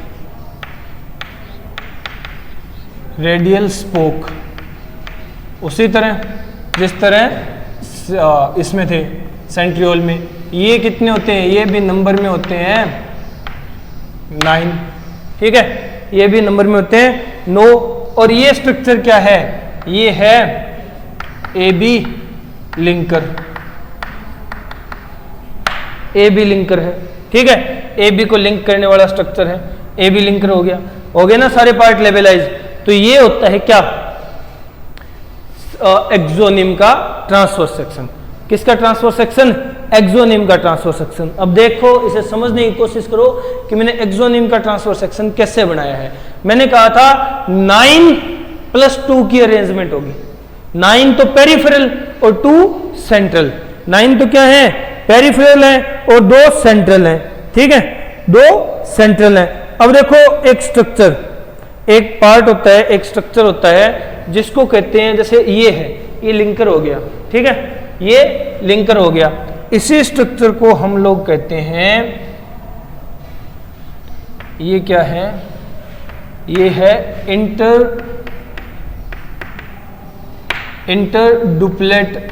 रेडियल स्पोक। उसी तरह जिस तरह इसमें थे सेंट्रियोल में, ये कितने होते हैं? ये भी नंबर में होते हैं 9। ठीक है, ये भी नंबर में होते हैं 9। और ये स्ट्रक्चर क्या है? ये है A B linker, A B linker है। ठीक है, ए बी को लिंक करने वाला स्ट्रक्चर है, ए बी लिंकर हो गया ना सारे पार्ट लेबलाइज। तो ये होता है क्या? एक्सोनिम का ट्रांसफर सेक्शन। किसका ट्रांसफर सेक्शन? एक्सोनिम का ट्रांसफर सेक्शन। अब देखो इसे समझने की कोशिश करो कि मैंने एक्सोनिम का ट्रांसफर सेक्शन कैसे बनाया है। मैंने कहा था 9+2 की अरेंजमेंट होगी। 9 तो पेरिफेरल और 2 सेंट्रल। 9 तो क्या है? पेरिफेरल है और 2 सेंट्रल है। ठीक है, 2 सेंट्रल है। अब देखो एक स्ट्रक्चर, एक पार्ट होता है, एक स्ट्रक्चर होता है जिसको कहते हैं, जैसे ये है, ये लिंकर हो गया। ठीक है, ये लिंकर हो गया। इसी स्ट्रक्चर को हम लोग कहते हैं, ये क्या है? ये है इंटर डुप्लेट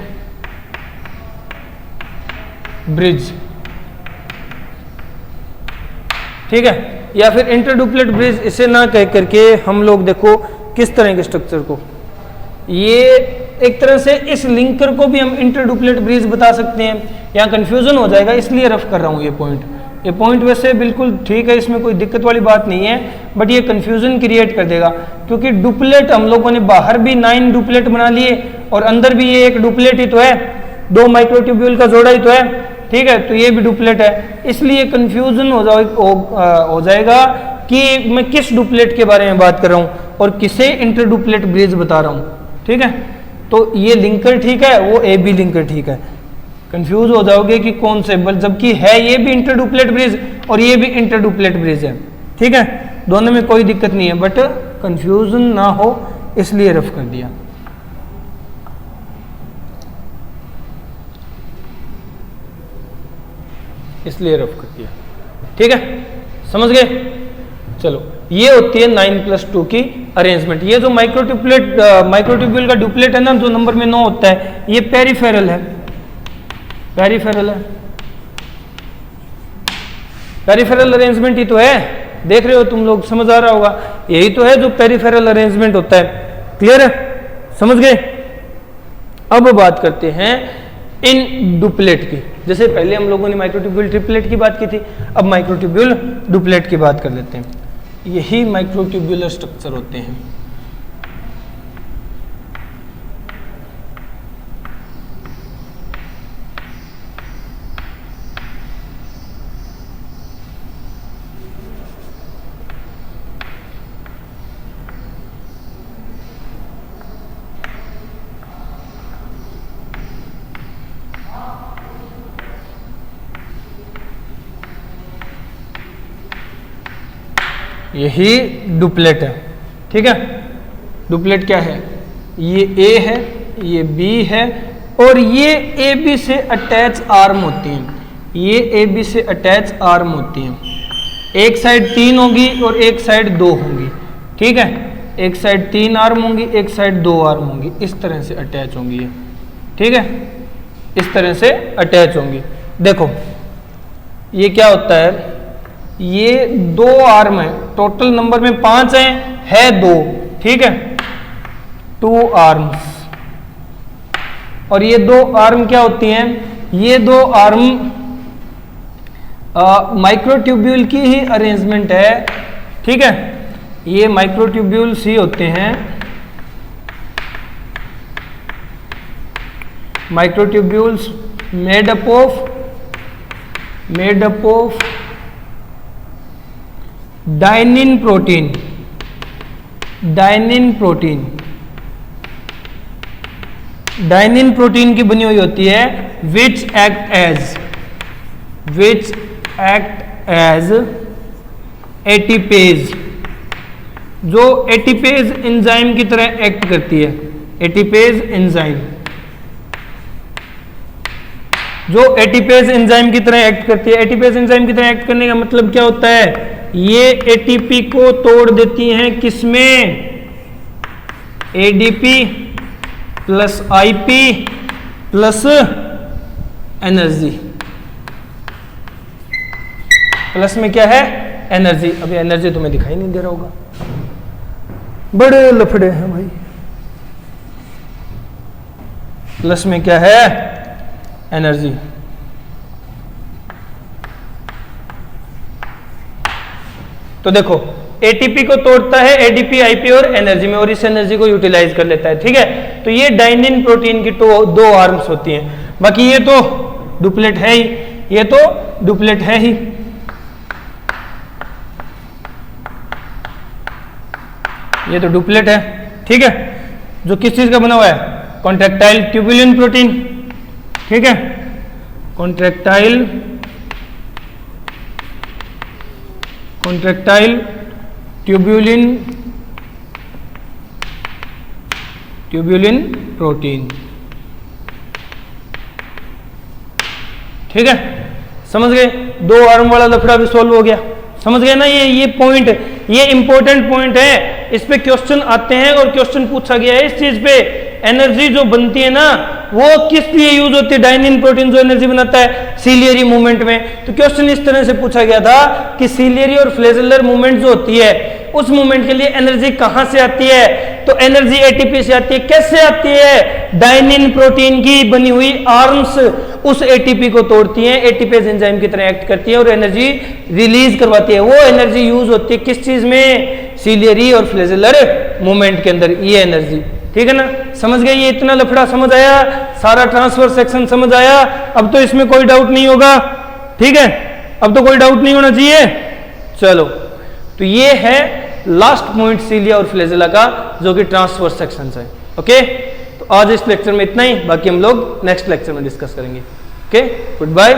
ब्रिज। ठीक है, या फिर इंटरडुप्लेट ब्रिज इसे ना कह करके हम लोग देखो किस तरह के स्ट्रक्चर को, ये एक तरह से इस लिंकर को भी हम इंटरडुप्लेट ब्रिज बता सकते हैं। यहाँ कंफ्यूजन हो जाएगा इसलिए रफ कर रहा हूँ ये पॉइंट वैसे बिल्कुल ठीक है, इसमें कोई दिक्कत वाली बात नहीं है, बट ये कंफ्यूजन क्रिएट कर देगा क्योंकि डुप्लेट हम लोगों ने बाहर भी 9 डुप्लेट बना लिए और अंदर भी ये एक डुप्लेट ही तो है, 2 माइक्रोट्यूब्यूल का जोड़ा ही तो है, ठीक है, तो ये भी डुप्लेट है, इसलिए कंफ्यूजन हो जाएगा कि मैं किस डुप्लेट के बारे में बात कर रहा हूँ और किसे इंटरडुप्लेट ब्रिज बता रहा हूँ, ठीक है। तो ये लिंकर ठीक है, वो ए बी लिंकर ठीक है, कंफ्यूज हो जाओगे कि कौन से, जबकि है ये भी इंटरडुप्लेट ब्रिज और ये भी इंटरडुप्लेट ब्रिज है, ठीक है, दोनों में कोई दिक्कत नहीं है, बट कंफ्यूजन ना हो इसलिए रफ कर दिया। इसलिए रफ कर दिया, ठीक है, समझ गए। चलो ये होती है 9+2 की अरेंजमेंट। ये जो माइक्रोट्यूब्यूल का डुप्लेट है ना, जो नंबर में 9 होता है, ये पेरिफेरल है, पेरिफेरल अरेंजमेंट ही तो है, देख रहे हो तुम लोग, समझ आ रहा होगा, यही तो है जो पेरिफेरल अरेंजमेंट होता है, क्लियर है, समझ गए। अब बात करते हैं इन डुप्लेट की, जैसे पहले हम लोगों ने माइक्रोट्यूब्यूल ट्रिपलेट की बात की थी, अब माइक्रोट्यूब्यूल डुप्लेट की बात कर लेते हैं। यही माइक्रोट्यूब्यूलर स्ट्रक्चर होते हैं। यही डुप्लेट है, ठीक है। डुप्लेट क्या है, ये ए है, ये बी है और ये ए बी से अटैच आर्म होती हैं, ये ए बी से अटैच आर्म होती हैं। एक साइड 3 होगी और एक साइड 2 होंगी, ठीक है, एक साइड 3 आर्म होंगी, एक साइड 2 आर्म होंगी, इस तरह से अटैच होंगी ये, ठीक है, इस तरह से अटैच होंगी। देखो ये क्या होता है, ये 2 आर्म है, टोटल नंबर में 5 है 2, ठीक है, 2 आर्म्स, और ये 2 आर्म क्या होती हैं, ये 2 आर्म माइक्रोट्यूब्यूल की ही अरेंजमेंट है, ठीक है, ये माइक्रोट्यूब्यूल्स ही होते हैं, microtubules made up of dynein protein की बनी हुई होती है, विच एक्ट एज एटीपेज, जो एटीपेज एंजाइम की तरह एक्ट करती है, एटीपेज एंजाइम जो एटीपेज एंजाइम की तरह एक्ट करती है। एटीपेज एंजाइम की तरह एक्ट करने का मतलब क्या होता है, ये एटीपी को तोड़ देती हैं किसमें, ADP plus IP plus energy, plus में क्या है, एनर्जी। अभी एनर्जी तुम्हें दिखाई नहीं दे रहा होगा, बड़े लफड़े हैं भाई। प्लस में क्या है, एनर्जी। तो देखो एटीपी को तोड़ता है एडीपी, आईपी और एनर्जी में, और इस एनर्जी को यूटिलाइज कर लेता है, ठीक है। तो ये डाइनिन प्रोटीन की 2 आर्म्स होती हैं। बाकी ये तो डुप्लेट है ही, ये तो डुप्लेट है ही। ये तो डुप्लेट है, ठीक है, जो किस चीज का बना हुआ है, कॉन्ट्रैक्टाइल ट्यूबुलिन प्रोटीन, ठीक है, कॉन्ट्रैक्टाइल ट्यूबुलिन प्रोटीन, ठीक है, समझ गए। 2 आर्म वाला लफड़ा भी सोल्व हो गया, समझ गए ना। ये पॉइंट, ये इंपॉर्टेंट पॉइंट है, इस पे क्वेश्चन आते हैं और क्वेश्चन पूछा गया है इस चीज पे। एनर्जी जो बनती है ना, वो किस लिए यूज होती है, डायनिन प्रोटीन जो एनर्जी बनाता है सीलियरी मूवमेंट में। तो क्वेश्चन इस तरह से पूछा गया था कि सीलियरी और फ्लैजेलर मूवमेंट जो होती है उस मूवमेंट के लिए एनर्जी कहां से आती है, तो एनर्जी एटीपी से आती है। कैसे आती है, डायनिन प्रोटीन की बनी हुई आर्म्स उस एटीपी को तोड़ती हैं, एटीपेज एंजाइम की तरह एक्ट करती है और एनर्जी रिलीज करवाती है। वो एनर्जी यूज होती है किस चीज में, सीलियरी और फ्लैजेलर मूवमेंट के अंदर, ये एनर्जी। ठीक है ना, समझ गए, ये इतना लफड़ा समझ आया, सारा ट्रांसफर सेक्शन समझ आया। अब तो इसमें कोई डाउट नहीं होगा, ठीक है, अब तो कोई डाउट नहीं होना चाहिए। चलो, तो ये है लास्ट पॉइंट सीलिया और फ्लैजेला का, जो कि ट्रांसफर सेक्शन है। ओके, तो आज इस लेक्चर में इतना ही, बाकी हम लोग नेक्स्ट लेक्चर में डिस्कस करेंगे। Okay, good bye.